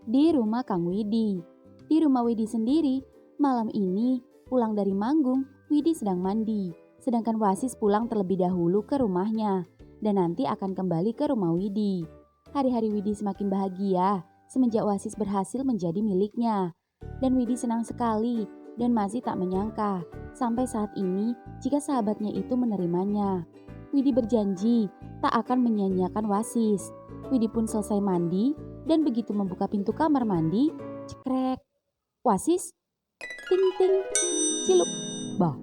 Di rumah Kang Widi. Di rumah Widi sendiri, malam ini pulang dari manggung, Widi sedang mandi. Sedangkan Wasis pulang terlebih dahulu ke rumahnya dan nanti akan kembali ke rumah Widi. Hari-hari Widi semakin bahagia semenjak Wasis berhasil menjadi miliknya. Dan Widi senang sekali dan masih tak menyangka sampai saat ini jika sahabatnya itu menerimanya. Widi berjanji tak akan menyia-nyiakan Wasis. Widi pun selesai mandi dan begitu membuka pintu kamar mandi, cekrek. Wasis, ting ting, ciluk. Bah,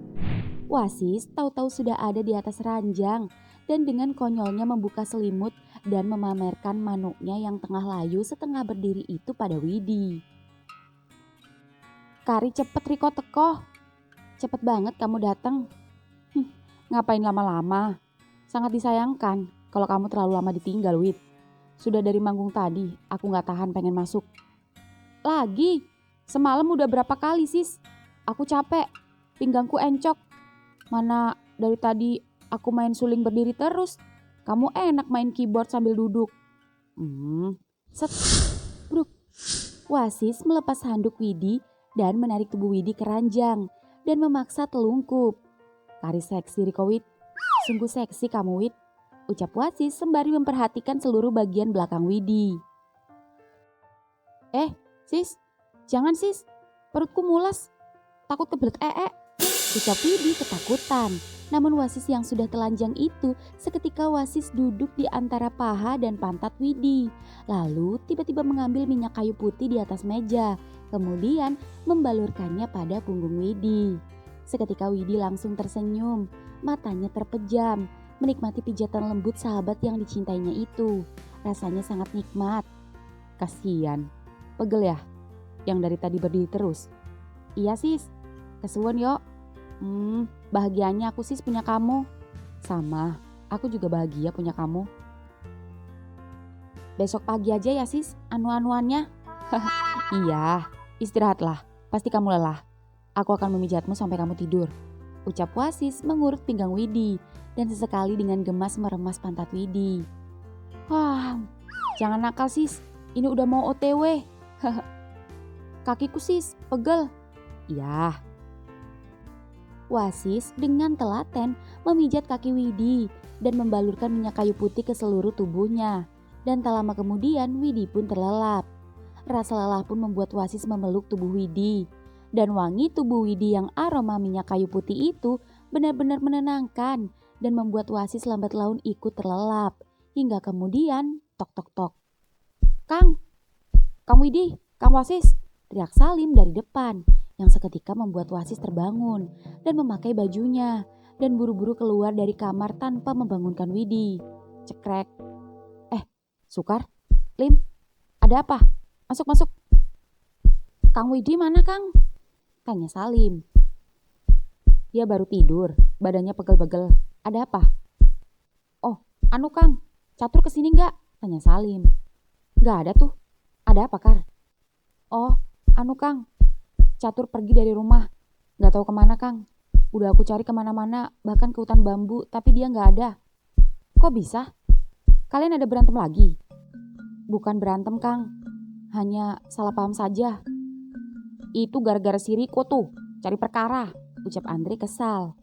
Wasis tahu-tahu sudah ada di atas ranjang dan dengan konyolnya membuka selimut dan memamerkan manuknya yang tengah layu setengah berdiri itu pada Widi. Kari cepet Riko teko, cepet banget kamu datang. Ngapain lama-lama? Sangat disayangkan kalau kamu terlalu lama ditinggal, Wid. Sudah dari manggung tadi, aku gak tahan pengen masuk. Lagi? Semalam udah berapa kali sis? Aku capek, pinggangku encok. Mana dari tadi aku main suling berdiri terus. Kamu enak main keyboard sambil duduk. Set, bruk. Wasis melepas handuk Widi dan menarik tubuh Widi ke ranjang dan memaksa telungkup. Kari seksi Riko Wid, sungguh seksi kamu Wid, ucap Wasis sembari memperhatikan seluruh bagian belakang Widi. Sis, jangan sis, perutku mules, takut kebelet ucap Widi ketakutan. Namun Wasis yang sudah telanjang itu seketika Wasis duduk di antara paha dan pantat Widi. Lalu tiba-tiba mengambil minyak kayu putih di atas meja, kemudian membalurkannya pada punggung Widi. Seketika Widi langsung tersenyum, matanya terpejam, menikmati pijatan lembut sahabat yang dicintainya itu. Rasanya sangat nikmat. Kasian, pegel ya? Yang dari tadi berdiri terus. Iya sis, kesuwen yok. Bahagianya aku sis punya kamu. Sama, aku juga bahagia punya kamu. Besok pagi aja ya sis, anu-anuannya. Iya, istirahatlah, pasti kamu lelah. Aku akan memijatmu sampai kamu tidur, ucap Wasis mengurut pinggang Widi dan sesekali dengan gemas meremas pantat Widi. Wah, jangan nakal sis, ini udah mau OTW. Kakiku sis, pegel. Iya. Wasis dengan telaten memijat kaki Widi dan membalurkan minyak kayu putih ke seluruh tubuhnya. Dan tak lama kemudian Widi pun terlelap. Rasa lelah pun membuat Wasis memeluk tubuh Widi. Dan wangi tubuh Widi yang aroma minyak kayu putih itu benar-benar menenangkan dan membuat Wasis lambat laun ikut terlelap. Hingga kemudian tok tok tok. Kang Widi, Kang Wasis, teriak Salim dari depan. Yang seketika membuat Wasis terbangun dan memakai bajunya dan buru-buru keluar dari kamar tanpa membangunkan Widi. Cekrek. Sukar? Lim? Ada apa? Masuk. Kang Widi mana Kang? Tanya Salim. Dia baru tidur, badannya pegel-pegel. Ada apa? Oh, anu Kang, Catur kesini gak? Tanya Salim. Gak ada tuh. Ada apa Kar? Oh, anu Kang, Catur pergi dari rumah, gak tahu kemana Kang. Udah aku cari kemana-mana, bahkan ke hutan bambu, tapi dia gak ada. Kok bisa? Kalian ada berantem lagi? Bukan berantem Kang, hanya salah paham saja. Itu gara-gara si Riko tuh, cari perkara, ucap Andre kesal.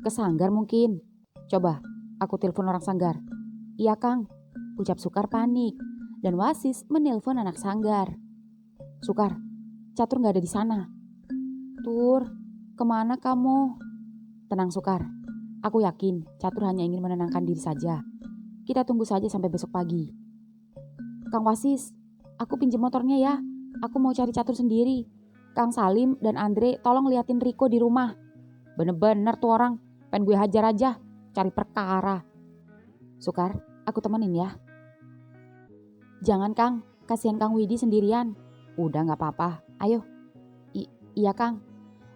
Ke sanggar mungkin. Coba, aku telepon orang sanggar. Iya Kang, ucap Sukar panik. Dan Wasis menelpon anak sanggar. Sukar, Catur gak ada di sana. Tur, kemana kamu? Tenang Sukar, aku yakin Catur hanya ingin menenangkan diri saja. Kita tunggu saja sampai besok pagi. Kang Wasis, aku pinjam motornya ya. Aku mau cari Catur sendiri. Kang Salim dan Andre tolong liatin Riko di rumah. Bener-bener tuh orang, pengen gue hajar aja, cari perkara. Sukar, aku temenin ya. Jangan Kang, kasihan Kang Widi sendirian. Udah gak apa-apa, ayo. Iya Kang.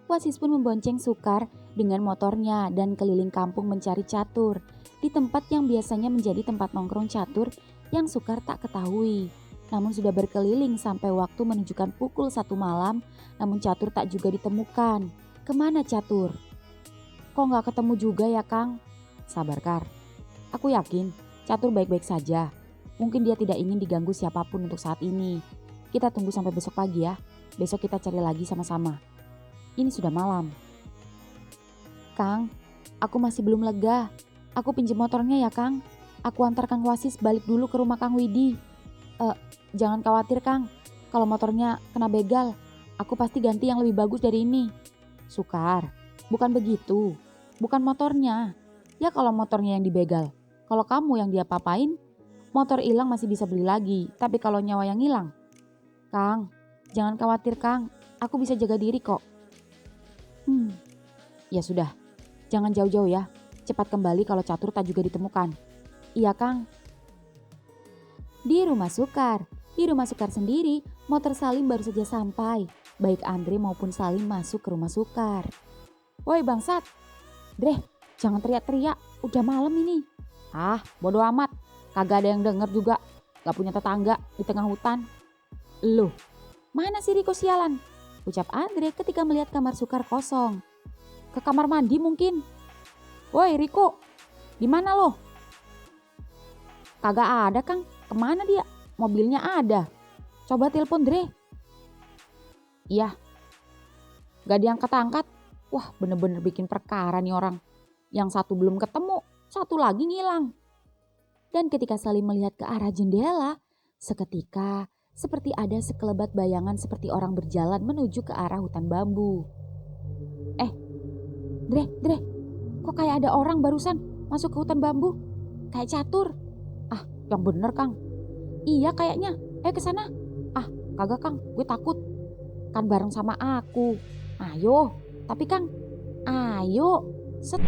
Wasis pun membonceng Sukar dengan motornya dan keliling kampung mencari Catur di tempat yang biasanya menjadi tempat nongkrong Catur yang Sukar tak ketahui. Namun sudah berkeliling sampai waktu menunjukkan pukul 1 malam, namun Catur tak juga ditemukan. Kemana Catur? Kok gak ketemu juga ya Kang? Sabar Kar, aku yakin Catur baik-baik saja. Mungkin dia tidak ingin diganggu siapapun untuk saat ini. Kita tunggu sampai besok pagi ya. Besok kita cari lagi sama-sama. Ini sudah malam. Kang, aku masih belum lega. Aku pinjam motornya ya Kang. Aku antar Kang Wasis balik dulu ke rumah Kang Widi. Jangan khawatir Kang. Kalau motornya kena begal, aku pasti ganti yang lebih bagus dari ini. Sukar, bukan begitu. Bukan motornya. Ya kalau motornya yang dibegal. Kalau kamu yang dia papain, motor hilang masih bisa beli lagi. Tapi kalau nyawa yang hilang, Kang, jangan khawatir Kang. Aku bisa jaga diri kok. Ya sudah, jangan jauh-jauh ya. Cepat kembali kalau Catur tak juga ditemukan. Iya Kang. Di rumah Sukar sendiri, motor Salim baru saja sampai. Baik Andre maupun Salim masuk ke rumah Sukar. Woi bangsat, Dre, jangan teriak-teriak, udah malam ini. Ah, bodo amat, kagak ada yang denger juga. Gak punya tetangga di tengah hutan. Loh, mana si Riko sialan? Ucap Andre ketika melihat kamar Sukar kosong. Ke kamar mandi mungkin. Woi Riko, di mana lo? Kagak ada Kang, kemana dia? Mobilnya ada. Coba telepon Dre. Iya. Gak diangkat-angkat. Wah bener-bener bikin perkara nih orang. Yang satu belum ketemu, satu lagi ngilang. Dan ketika Salim melihat ke arah jendela, seketika seperti ada sekelebat bayangan seperti orang berjalan menuju ke arah hutan bambu. Dre, kok kayak ada orang barusan masuk ke hutan bambu? Kayak Catur. Ah, yang bener Kang. Iya kayaknya, ke sana. Ah, kagak Kang, gue takut. Kan bareng sama aku. Ayo, tapi Kang, ayo. Set.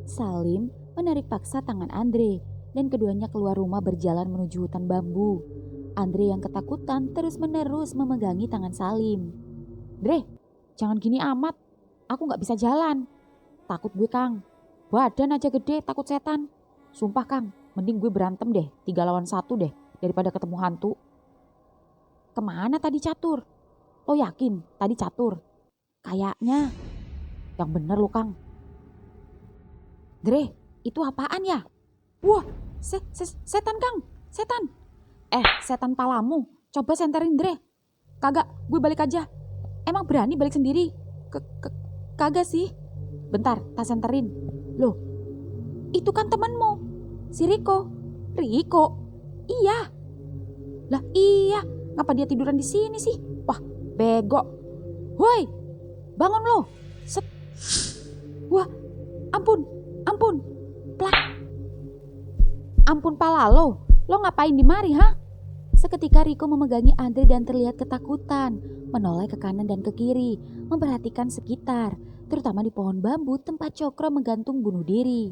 Salim menarik paksa tangan Andre dan keduanya keluar rumah berjalan menuju hutan bambu. Andre yang ketakutan terus-menerus memegangi tangan Salim. Dre, jangan gini amat. Aku gak bisa jalan. Takut gue Kang. Badan aja gede, takut setan. Sumpah Kang, mending gue berantem deh, 3 lawan 1 deh, daripada ketemu hantu. Kemana tadi Catur? Lo yakin tadi Catur? Kayaknya. Yang bener lo Kang. Dre, itu apaan ya? Wah, setan Kang, setan. Setan palamu, coba senterin Dre. Kagak, gue balik aja. Emang berani balik sendiri? Kagak sih. Bentar, tak senterin. Loh, itu kan temanmu, si Riko. Riko? Iya. Lah iya, ngapa dia tiduran di sini sih? Wah, bego. Woi, bangun lo. Set. Wah, ampun. Plak. Ampun pala lo ngapain di mari ha? Seketika Riko memegangi Andre dan terlihat ketakutan, menoleh ke kanan dan ke kiri, memperhatikan sekitar, terutama di pohon bambu tempat Cokro menggantung bunuh diri.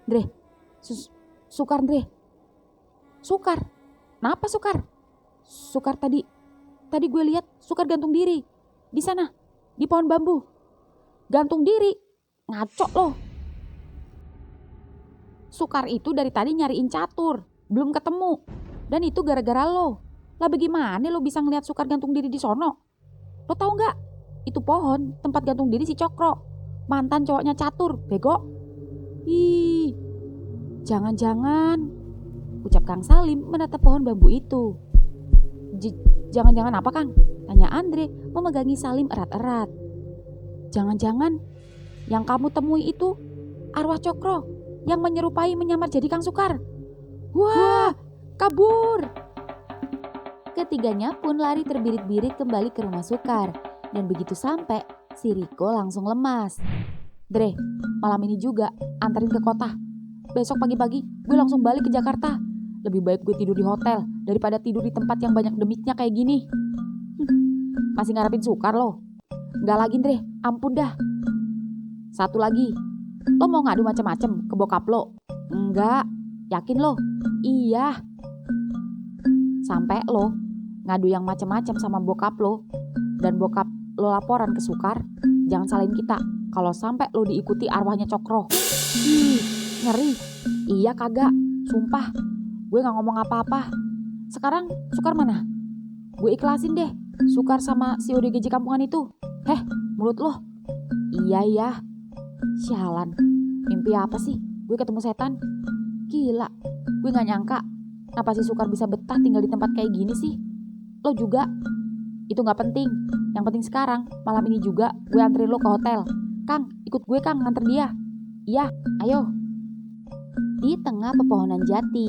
Dre, Sukar Dre. Sukar? Kenapa Sukar? Sukar tadi gue lihat Sukar gantung diri. Di sana, di pohon bambu. Gantung diri? Ngaco lo. Sukar itu dari tadi nyariin Catur, belum ketemu. Dan itu gara-gara lo. Lah bagaimana lo bisa ngeliat Sukar gantung diri di sono? Lo tahu nggak? Itu pohon tempat gantung diri si Cokro, mantan cowoknya Catur, bego. Ih, jangan-jangan, ucap Kang Salim menatap pohon bambu itu. Jangan-jangan apa Kang? Tanya Andre memegangi Salim erat-erat. Jangan-jangan yang kamu temui itu arwah Cokro yang menyerupai menyamar jadi Kang Sukar. Wah, kabur. Ketiganya pun lari terbirit-birit kembali ke rumah Sukar. Dan begitu sampai, si Riko langsung lemas. Dre, malam ini juga anterin ke kota. Besok pagi-pagi gue langsung balik ke Jakarta. Lebih baik gue tidur di hotel daripada tidur di tempat yang banyak demitnya kayak gini. Masih ngarepin Sukar lo? Enggak lagi Dre, ampun dah. Satu lagi, lo mau ngadu macem-macem ke bokap lo? Enggak, yakin lo? Iya. Sampai lo ngadu yang macem-macem sama bokap lo dan bokap lo laporan ke Sukar, jangan salahin kita kalau sampai lo diikuti arwahnya Cokro. Ih, ngeri. Iya kagak, sumpah. Gue gak ngomong apa-apa. Sekarang Sukar mana? Gue ikhlasin deh Sukar sama si ODGJ kampungan itu. Mulut lo. Iya. Sialan, mimpi apa sih? Gue ketemu setan. Gila, Gue gak nyangka, kenapa si Sukar bisa betah tinggal di tempat kayak gini sih? Lo juga? Itu gak penting. Yang penting sekarang, malam ini juga gue anterin lo ke hotel. Kang, ikut gue Kang, nganter dia. Iya, ayo. Di tengah pepohonan jati,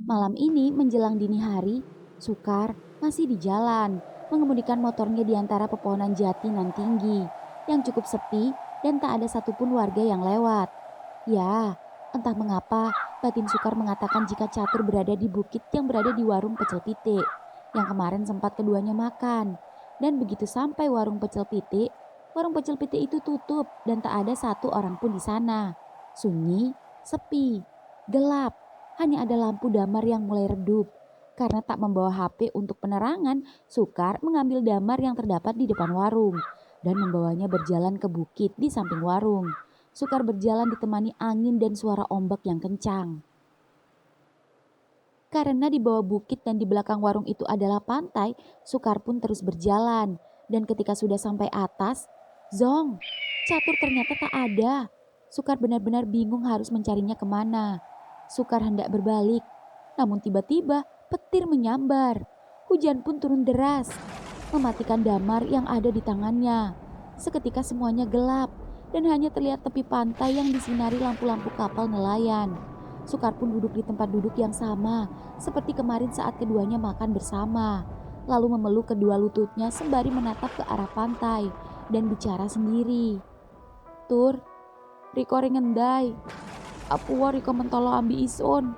malam ini menjelang dini hari, Sukar masih di jalan, mengemudikan motornya di antara pepohonan jati nan tinggi, yang cukup sepi dan tak ada satupun warga yang lewat. Ya, entah mengapa batin Sukar mengatakan jika Catur berada di bukit yang berada di warung pecel pitik, yang kemarin sempat keduanya makan. Dan begitu sampai warung pecel pitik itu tutup dan tak ada satu orang pun di sana. Sunyi, sepi, gelap, hanya ada lampu damar yang mulai redup. Karena tak membawa HP untuk penerangan, Sukar mengambil damar yang terdapat di depan warung dan membawanya berjalan ke bukit di samping warung. Sukar berjalan ditemani angin dan suara ombak yang kencang. Karena di bawah bukit dan di belakang warung itu adalah pantai, Sukar pun terus berjalan. Dan ketika sudah sampai atas, zong, Catur ternyata tak ada. Sukar benar-benar bingung harus mencarinya kemana. Sukar hendak berbalik, namun tiba-tiba petir menyambar. Hujan pun turun deras, mematikan damar yang ada di tangannya. Seketika semuanya gelap dan hanya terlihat tepi pantai yang disinari lampu-lampu kapal nelayan. Sukar pun duduk di tempat duduk yang sama seperti kemarin saat keduanya makan bersama. Lalu memeluk kedua lututnya sembari menatap ke arah pantai dan bicara sendiri. Tur, Riko ringendai, Apua Riko mentolo ambi ison.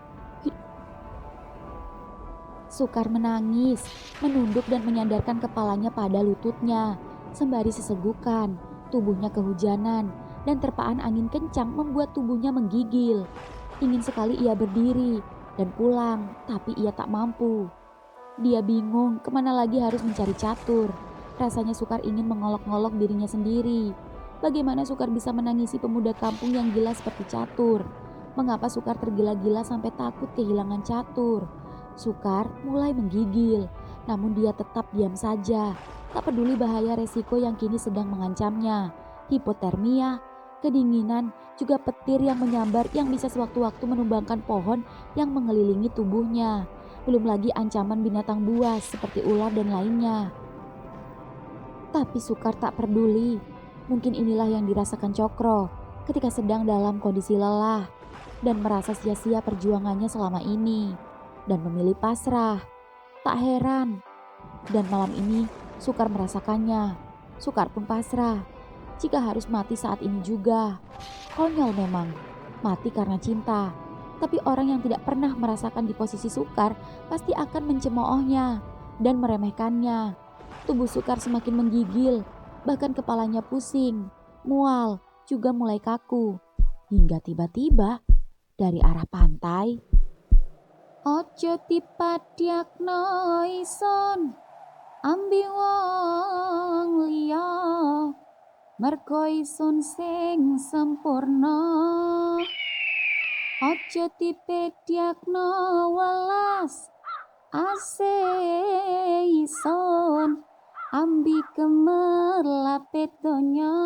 Sukar menangis, menunduk dan menyandarkan kepalanya pada lututnya. Sembari sesegukan, tubuhnya kehujanan dan terpaan angin kencang membuat tubuhnya menggigil. Ingin sekali ia berdiri dan pulang, tapi ia tak mampu. Dia bingung kemana lagi harus mencari Catur. Rasanya Sukar ingin mengolok-ngolok dirinya sendiri. Bagaimana Sukar bisa menangisi pemuda kampung yang gila seperti Catur? Mengapa Sukar tergila-gila sampai takut kehilangan Catur? Sukar mulai menggigil, namun dia tetap diam saja. Tak peduli bahaya resiko yang kini sedang mengancamnya. Hipotermia, kedinginan, juga petir yang menyambar yang bisa sewaktu-waktu menumbangkan pohon yang mengelilingi tubuhnya. Belum lagi ancaman binatang buas seperti ular dan lainnya. Tapi Sukar tak peduli. Mungkin inilah yang dirasakan Cokro ketika sedang dalam kondisi lelah dan merasa sia-sia perjuangannya selama ini dan memilih pasrah. Tak heran. Dan malam ini Sukar merasakannya. Sukar pun pasrah. Jika harus mati saat ini juga. Konyol memang, mati karena cinta. Tapi orang yang tidak pernah merasakan di posisi Sukar pasti akan mencemoohnya dan meremehkannya. Tubuh Sukar semakin menggigil, bahkan kepalanya pusing, mual, juga mulai kaku. Hingga tiba-tiba dari arah pantai, ojo dipadakno ison, ambi wong liya. Mergo isun sing sempurna, aja dipediakno welas, ase ison ambi gemerlapet donya,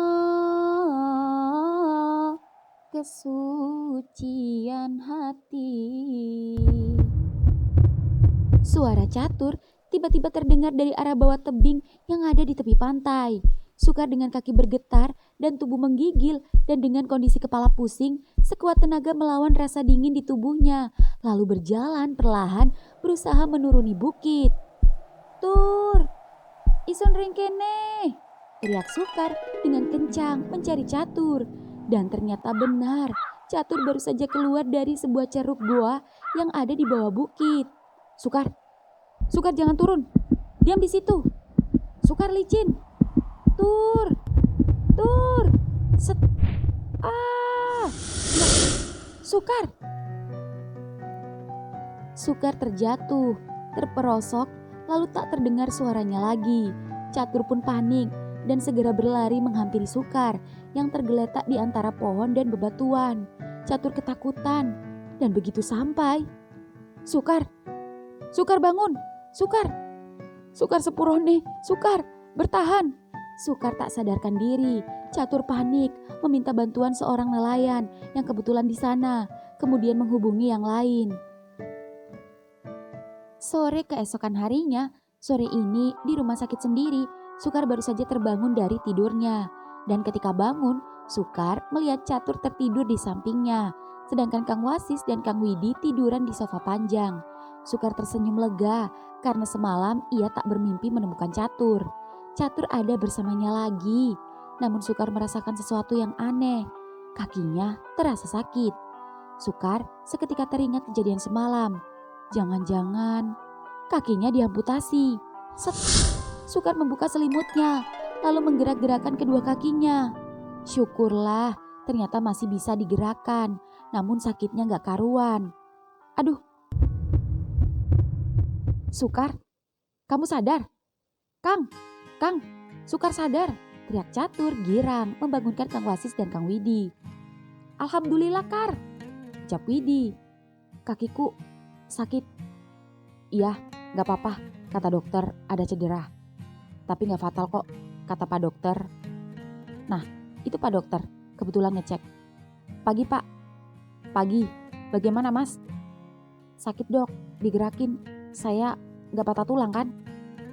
kesucian hati. Suara Catur tiba-tiba terdengar dari arah bawah tebing yang ada di tepi pantai. Sukar dengan kaki bergetar dan tubuh menggigil dan dengan kondisi kepala pusing, sekuat tenaga melawan rasa dingin di tubuhnya, lalu berjalan perlahan berusaha menuruni bukit. Tur, ison ringkene, teriak Sukar dengan kencang mencari Catur. Dan ternyata benar, Catur baru saja keluar dari sebuah ceruk goa yang ada di bawah bukit. Sukar jangan turun, diam di situ. Sukar licin. Tur, set, Sukar terjatuh, terperosok, lalu tak terdengar suaranya lagi. Catur pun panik dan segera berlari menghampiri Sukar yang tergeletak di antara pohon dan bebatuan. Catur ketakutan dan begitu sampai, Sukar bangun, Sukar sepurone, Sukar bertahan. Sukar tak sadarkan diri. Catur panik meminta bantuan seorang nelayan yang kebetulan di sana, kemudian menghubungi yang lain. Sore keesokan harinya, sore ini di rumah sakit sendiri, Sukar baru saja terbangun dari tidurnya. Dan ketika bangun, Sukar melihat Catur tertidur di sampingnya. Sedangkan Kang Wasis dan Kang Widi tiduran di sofa panjang. Sukar tersenyum lega karena semalam ia tak bermimpi menemukan Catur. Catur ada bersamanya lagi. Namun Sukar merasakan sesuatu yang aneh. Kakinya terasa sakit. Sukar seketika teringat kejadian semalam. Jangan-jangan kakinya diamputasi. Set, Sukar membuka selimutnya, lalu menggerak-gerakkan kedua kakinya. Syukurlah, ternyata masih bisa digerakkan, namun sakitnya gak karuan. Aduh, Sukar, kamu sadar? Kang, Sukar sadar, teriak Catur girang membangunkan Kang Wasis dan Kang Widi. Alhamdulillah Kar, ucap Widi. Kakiku sakit. Iya, gak apa-apa, kata dokter, ada cedera. Tapi gak fatal kok, kata Pak Dokter. Nah, itu Pak Dokter, kebetulan ngecek. Pagi Pak. Pagi, bagaimana Mas? Sakit dok, digerakin. Saya gak patah tulang kan?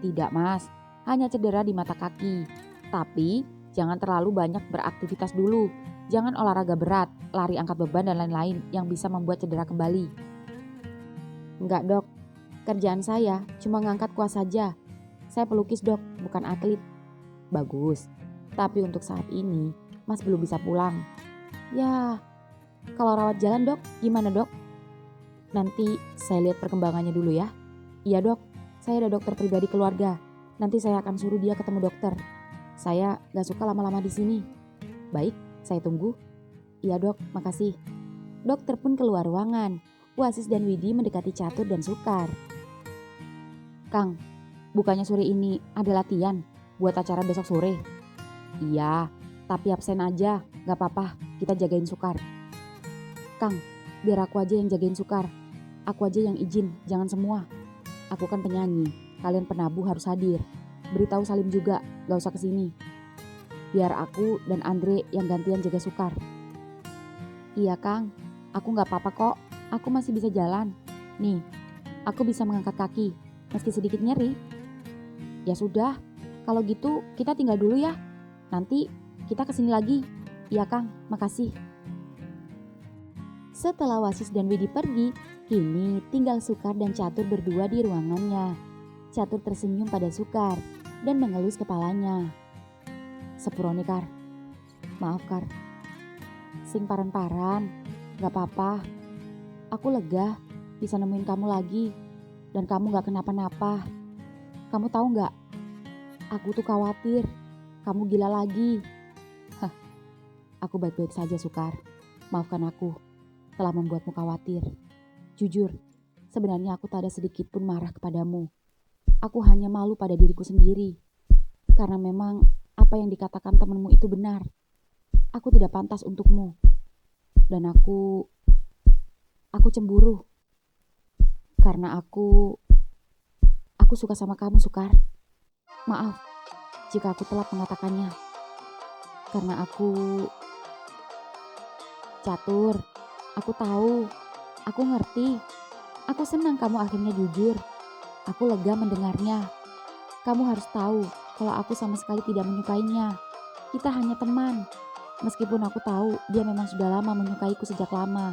Tidak Mas, hanya cedera di mata kaki. Tapi jangan terlalu banyak beraktivitas dulu. Jangan olahraga berat, lari angkat beban dan lain-lain yang bisa membuat cedera kembali. Enggak dok, kerjaan saya cuma ngangkat kuas saja. Saya pelukis dok, bukan atlet. Bagus, tapi untuk saat ini Mas belum bisa pulang. Ya, kalau rawat jalan dok, gimana dok? Nanti saya lihat perkembangannya dulu ya. Iya dok, saya ada dokter pribadi keluarga. Nanti saya akan suruh dia ketemu dokter. Saya gak suka lama-lama di sini. Baik, saya tunggu. Iya dok, makasih. Dokter pun keluar ruangan. Wasis dan Widi mendekati Catur dan Sukar. Kang, bukannya sore ini ada latihan buat acara besok sore? Iya, tapi absen aja, gak apa-apa, kita jagain Sukar. Kang, biar aku aja yang jagain Sukar. Aku aja yang izin, jangan semua. Aku kan penyanyi, kalian penabuh harus hadir. Beritahu Salim juga, gak usah kesini. Biar aku dan Andre yang gantian jaga Sukar. Iya Kang, aku gak apa-apa kok, aku masih bisa jalan. Nih, aku bisa mengangkat kaki, meski sedikit nyeri. Ya sudah, kalau gitu kita tinggal dulu ya. Nanti kita kesini lagi. Iya Kang, makasih. Setelah Wasis dan Widi pergi, kini tinggal Sukar dan Catur berdua di ruangannya. Catur tersenyum pada Sukar dan mengelus kepalanya. Sepurone Kar, maaf Kar. Sing paran-paran, gak apa-apa. Aku lega bisa nemuin kamu lagi dan kamu gak kenapa-napa. Kamu tahu gak? Aku tuh khawatir kamu gila lagi. Hah, aku baik-baik saja Sukar. Maafkan aku telah membuatmu khawatir. Jujur, sebenarnya aku tak ada sedikit pun marah kepadamu. Aku hanya malu pada diriku sendiri. Karena memang apa yang dikatakan temanmu itu benar. Aku tidak pantas untukmu. Dan aku cemburu. Karena aku suka sama kamu Sukar. Maaf jika aku telat mengatakannya. Karena Catur, aku tahu, aku ngerti. Aku senang kamu akhirnya jujur. Aku lega mendengarnya. Kamu harus tahu kalau aku sama sekali tidak menyukainya. Kita hanya teman. Meskipun aku tahu dia memang sudah lama menyukaiku sejak lama.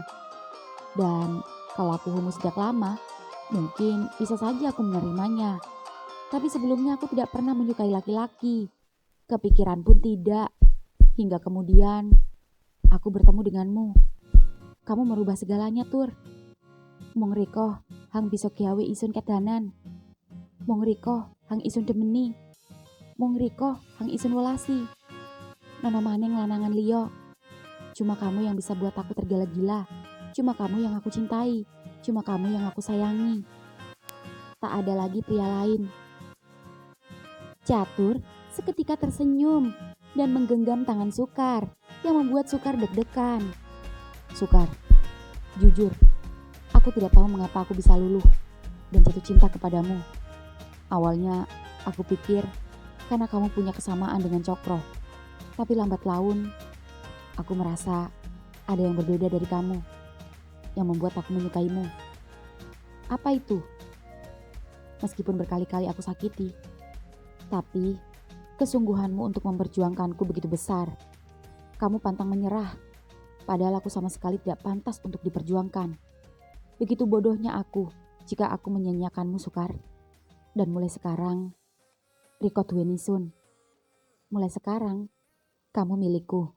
Dan kalau aku homo sejak lama, mungkin bisa saja aku menerimanya. Tapi sebelumnya aku tidak pernah menyukai laki-laki. Kepikiran pun tidak. Hingga kemudian aku bertemu denganmu. Kamu merubah segalanya Tur. Mong riko hang bisa gawe isun kedanan. Mong riko hang isun demeni. Mong riko hang isun welasi. Nono maneng lanangan liyo. Cuma kamu yang bisa buat aku tergila-gila. Cuma kamu yang aku cintai. Cuma kamu yang aku sayangi. Tak ada lagi pria lain. Catur seketika tersenyum dan menggenggam tangan Sukar yang membuat Sukar deg-degan. Sukar, jujur, aku tidak tahu mengapa aku bisa luluh dan jatuh cinta kepadamu. Awalnya aku pikir karena kamu punya kesamaan dengan Cokro. Tapi lambat laun, aku merasa ada yang berbeda dari kamu, yang membuat aku menyukaimu. Apa itu? meskipun berkali-kali aku sakiti. Tapi kesungguhanmu untuk memperjuangkanku begitu besar. Kamu pantang menyerah, padahal aku sama sekali tidak pantas untuk diperjuangkan. Begitu bodohnya aku jika aku menyanyiakanmu, Sukar. Dan mulai sekarang, Riko Duenisun, mulai sekarang kamu milikku.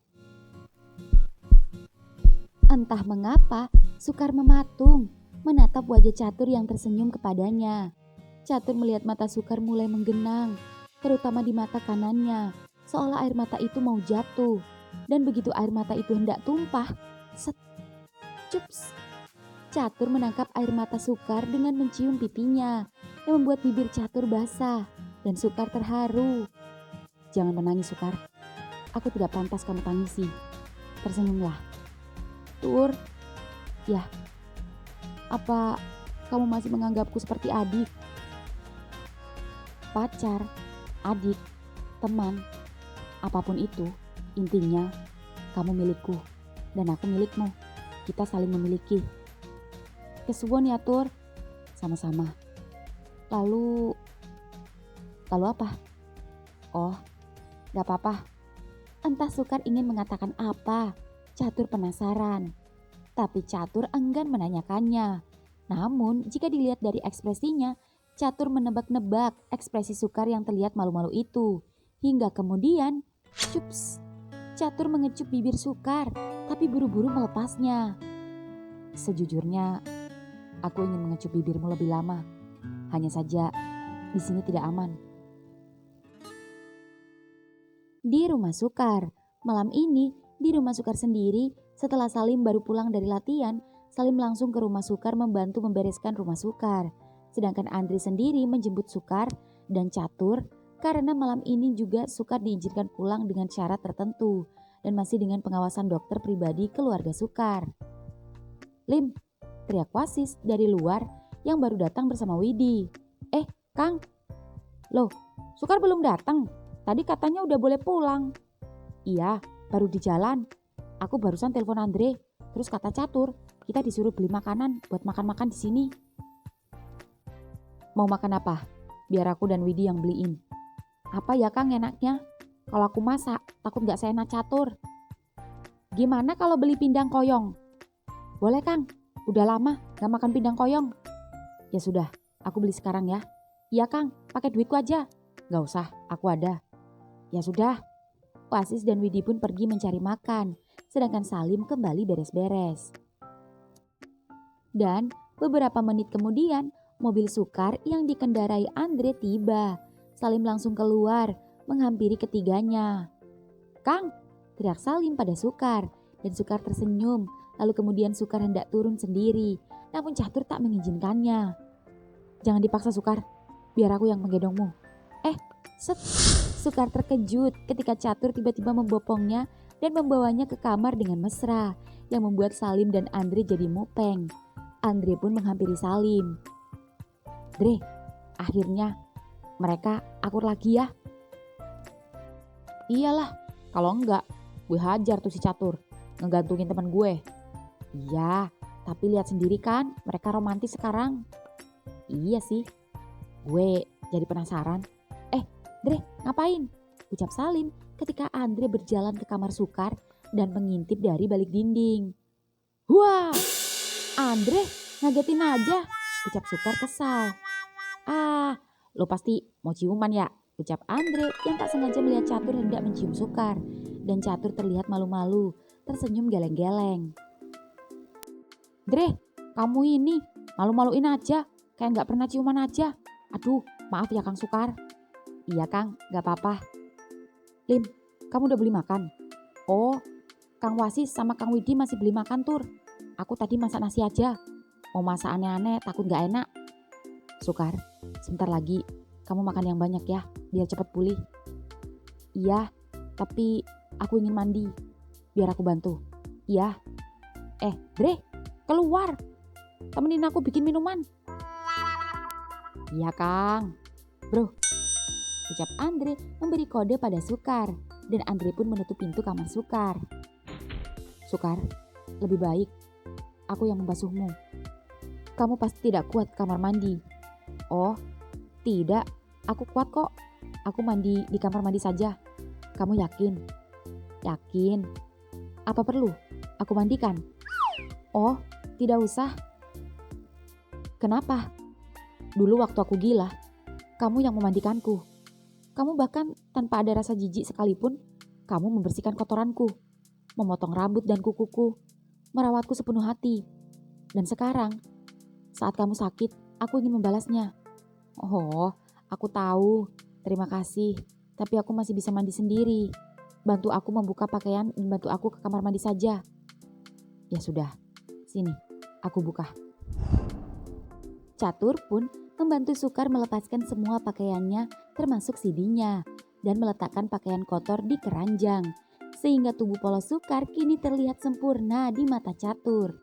Entah mengapa, Sukar mematung, menatap wajah Catur yang tersenyum kepadanya. Catur melihat mata Sukar mulai menggenang, terutama di mata kanannya, seolah air mata itu mau jatuh. Dan begitu air mata itu hendak tumpah, set, cups. Catur menangkap air mata Sukar dengan mencium pipinya, yang membuat bibir Catur basah, dan Sukar terharu. Jangan menangis, Sukar. Aku tidak pantas kamu tangisi. Tersenyumlah. Tur, ya, apa kamu masih menganggapku seperti adik? Pacar, adik, teman, apapun itu, intinya kamu milikku dan aku milikmu. Kita saling memiliki. Kesuwun ya, Tur. Sama-sama. Lalu apa? Oh, gak apa-apa. Entah Sukar ingin mengatakan apa. Catur penasaran. Tapi Catur enggan menanyakannya. Namun jika dilihat dari ekspresinya, Catur menebak-nebak ekspresi Sukar yang terlihat malu-malu itu. Hingga kemudian, cups, Catur mengecup bibir Sukar, tapi buru-buru melepasnya. Sejujurnya, aku ingin mengecup bibirmu lebih lama. Hanya saja, di sini tidak aman. Di rumah Sukar, malam ini di rumah Sukar sendiri, setelah Salim baru pulang dari latihan, Salim langsung ke rumah Sukar membantu membereskan rumah Sukar. Sedangkan Andri sendiri menjemput Sukar dan Catur karena malam ini juga Sukar diizinkan pulang dengan syarat tertentu dan masih dengan pengawasan dokter pribadi keluarga Sukar. Lim, teriak Wasis dari luar yang baru datang bersama Widi. Kang, loh Sukar belum datang? Tadi katanya udah boleh pulang. Iya, baru di jalan. Aku barusan telepon Andre, terus kata Catur, kita disuruh beli makanan buat makan-makan di sini. Mau makan apa? Biar aku dan Widi yang beliin. Apa ya Kang enaknya? Kalau aku masak, takut gak seenak Catur. Gimana kalau beli pindang koyong? Boleh Kang, udah lama gak makan pindang koyong. Ya sudah, aku beli sekarang ya. Iya Kang, pakai duitku aja. Gak usah, aku ada. Ya sudah. Wasis dan Widi pun pergi mencari makan, sedangkan Salim kembali beres-beres. Dan beberapa menit kemudian, mobil Sukar yang dikendarai Andre tiba. Salim langsung keluar, menghampiri ketiganya. Kang, teriak Salim pada Sukar, dan Sukar tersenyum, lalu kemudian Sukar hendak turun sendiri, namun Catur tak mengizinkannya. Jangan dipaksa Sukar, biar aku yang menggendongmu. Set. Sukar terkejut ketika Catur tiba-tiba membopongnya dan membawanya ke kamar dengan mesra, yang membuat Salim dan Andre jadi mupeng. Andre pun menghampiri Salim. Dre, akhirnya mereka akur lagi ya? Iyalah, kalau enggak gue hajar tuh si Catur, ngegantungin teman gue. Iya, tapi lihat sendiri kan mereka romantis sekarang. Iya sih, gue jadi penasaran. Dre, ngapain? Ucap Salim ketika Andre berjalan ke kamar Sukar dan mengintip dari balik dinding. Wah, Andre ngagetin aja, ucap Sukar kesal. Lo pasti mau ciuman ya, ucap Andre yang tak sengaja melihat Catur hendak mencium Sukar. Dan Catur terlihat malu-malu, tersenyum geleng-geleng. Dre, kamu ini malu-maluin aja, kayak gak pernah ciuman aja. Aduh, maaf ya Kang Sukar. Iya Kang, gak apa-apa. Lim, kamu udah beli makan? Oh, Kang Wasis sama Kang Widi masih beli makan Tur. Aku tadi masak nasi aja. Mau masak aneh-aneh takut gak enak. Sukar, sebentar lagi kamu makan yang banyak ya, biar cepat pulih. Iya, tapi aku ingin mandi. Biar aku bantu. Iya. Dre, keluar. Temenin aku bikin minuman. Iya Kang. Bro, ucap Andre memberi kode pada Sukar, dan Andre pun menutup pintu kamar Sukar. Sukar, lebih baik aku yang membasuhmu. Kamu pasti tidak kuat kamar mandi. Oh, Tidak, aku kuat kok. Aku mandi di kamar mandi saja. Kamu yakin? Yakin. Apa perlu? Aku mandikan. Oh, tidak usah. Kenapa? Dulu waktu aku gila, kamu yang memandikanku. Kamu bahkan tanpa ada rasa jijik sekalipun, kamu membersihkan kotoranku, memotong rambut dan kukuku, merawatku sepenuh hati. Dan sekarang, saat kamu sakit, aku ingin membalasnya. Oh, aku tahu. Terima kasih. Tapi aku masih bisa mandi sendiri. Bantu aku membuka pakaian dan bantu aku ke kamar mandi saja. Ya sudah, sini, aku buka. Catur pun membantu Sukar melepaskan semua pakaiannya termasuk CD-nya dan meletakkan pakaian kotor di keranjang. Sehingga tubuh polos Sukar kini terlihat sempurna di mata Catur.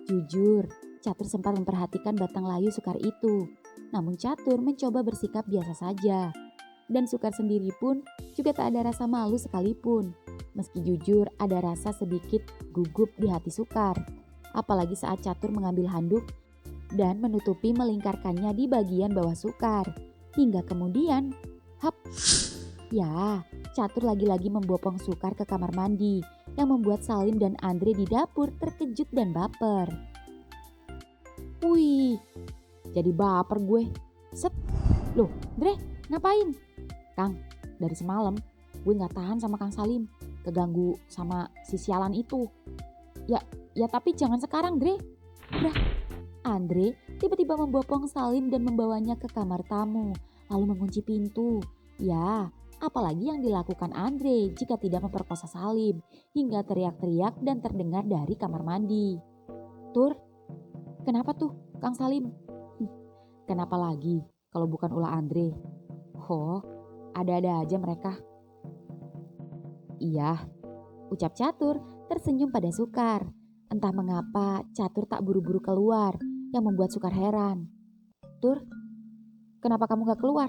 Jujur, Catur sempat memperhatikan batang layu Sukar itu. Namun Catur mencoba bersikap biasa saja. Dan Sukar sendiri pun juga tak ada rasa malu sekalipun. Meski jujur ada rasa sedikit gugup di hati Sukar. Apalagi saat Catur mengambil handuk dan menutupi melingkarkannya di bagian bawah Sukar. Hingga kemudian, hap, ya, Catur lagi-lagi membopong Sukar ke kamar mandi yang membuat Salim dan Andre di dapur terkejut dan baper. Wih, jadi baper gue. Set, loh Dre, ngapain? Kang, dari semalam gue gak tahan sama Kang Salim, keganggu sama si sialan itu. Ya tapi jangan sekarang Dre. Udah. Andre tiba-tiba membopong Salim dan membawanya ke kamar tamu, lalu mengunci pintu. Ya, apalagi yang dilakukan Andre jika tidak memperkosa Salim, hingga teriak-teriak dan terdengar dari kamar mandi. Tur, kenapa tuh Kang Salim? Kenapa lagi kalau bukan ulah Andre? Oh, ada-ada aja mereka. Iya, ucap Catur tersenyum pada Sukar. Entah mengapa Catur tak buru-buru keluar, yang membuat Sukar heran. Tur, kenapa kamu gak keluar?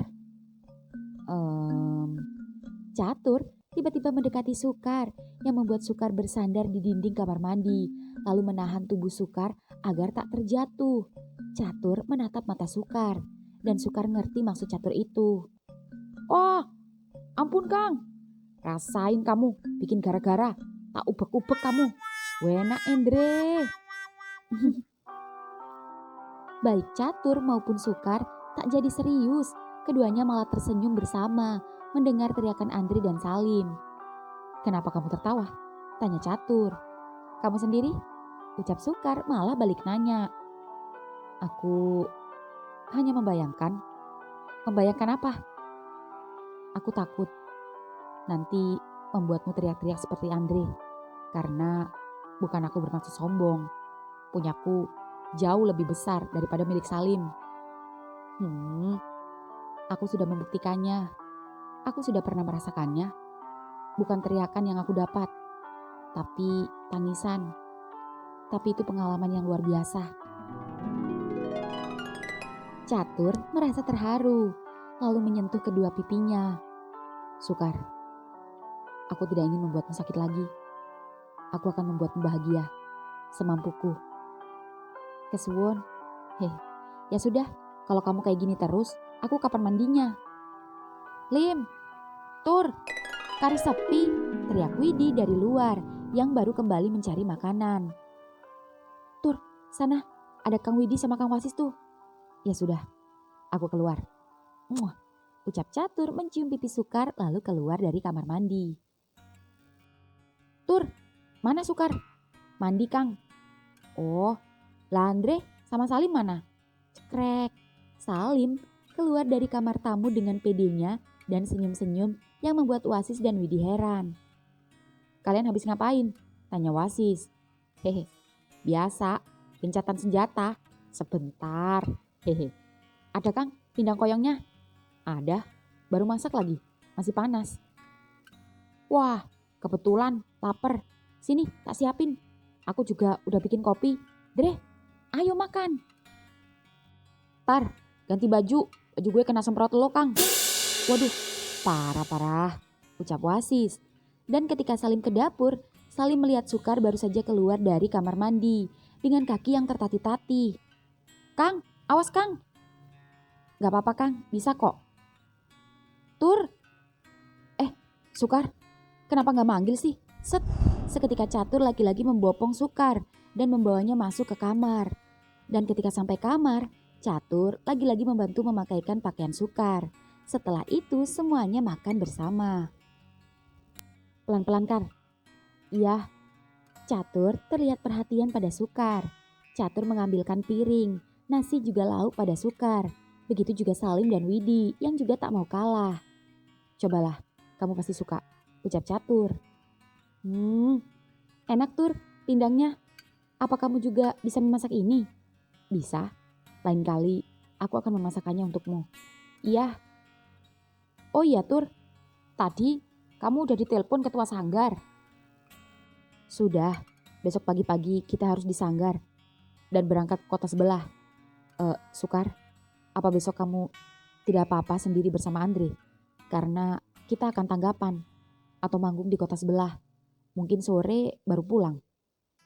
Catur tiba-tiba mendekati Sukar yang membuat Sukar bersandar di dinding kamar mandi, lalu menahan tubuh Sukar agar tak terjatuh. Catur menatap mata Sukar, dan Sukar ngerti maksud Catur itu. Oh, ampun Kang. Rasain kamu bikin gara-gara, tak ubek-ubek kamu. Wena Endre. Baik Catur maupun Sukar tak jadi serius. Keduanya malah tersenyum bersama mendengar teriakan Andre dan Salim. Kenapa kamu tertawa? Tanya Catur. Kamu sendiri? Ucap Sukar malah balik nanya. Aku hanya membayangkan. Membayangkan apa? Aku takut nanti membuatmu teriak-teriak seperti Andre. Karena bukan aku bermaksud sombong. Punyaku jauh lebih besar daripada milik Salim. Aku sudah membuktikannya. Aku sudah pernah merasakannya. Bukan teriakan yang aku dapat, tapi tangisan. Tapi itu pengalaman yang luar biasa. Catur merasa terharu, lalu menyentuh kedua pipinya. Sukar, aku tidak ingin membuatmu sakit lagi. Aku akan membuatmu bahagia, semampuku. Kesuwun, ya sudah, kalau kamu kayak gini terus, aku kapan mandinya? Lim, Tur, kari sepi, teriak Widi dari luar yang baru kembali mencari makanan. Tur, sana, ada Kang Widi sama Kang Wasis tuh. Ya sudah, aku keluar. Ucap Catur mencium pipi Sukar lalu keluar dari kamar mandi. Tur, mana Sukar? Mandi Kang. Oh, lah Andre sama Salim mana? Cekrek. Salim keluar dari kamar tamu dengan pedenya dan senyum-senyum yang membuat Wasis dan Widi heran. Kalian habis ngapain? Tanya Wasis. Biasa, gencatan senjata. Sebentar. Ada Kang, pindang koyongnya? Ada, baru masak lagi, masih panas. Wah, kebetulan lapar. Sini, tak siapin. Aku juga udah bikin kopi. Dre, ayo makan. Tar, ganti baju. Baju gue kena semprot lo, Kang. Waduh, parah, ucap Wasis. Dan ketika Salim ke dapur, Salim melihat Sukar baru saja keluar dari kamar mandi dengan kaki yang tertatih-tatih. Kang, awas Kang. Gak apa-apa Kang, bisa kok. Tur, Sukar, kenapa gak manggil sih? Set, seketika Catur lagi-lagi membopong Sukar dan membawanya masuk ke kamar. Dan ketika sampai kamar, Catur lagi-lagi membantu memakaikan pakaian Sukar. Setelah itu semuanya makan bersama. Pelan-pelan Kar. Iya. Catur terlihat perhatian pada Sukar. Catur mengambilkan piring, nasi juga lauk pada Sukar. Begitu juga Salim dan Widi yang juga tak mau kalah. Cobalah, kamu pasti suka, ucap Catur. Enak Tur, pindangnya. Apa kamu juga bisa memasak ini? Bisa, lain kali aku akan memasakkannya untukmu. Iya. Oh iya Tur, tadi kamu udah ditelepon ketua sanggar. Sudah, besok pagi-pagi kita harus disanggar dan berangkat ke kota sebelah. Sukar, apa besok kamu tidak apa-apa sendiri bersama Andre? Karena kita akan tanggapan atau manggung di kota sebelah. Mungkin sore baru pulang.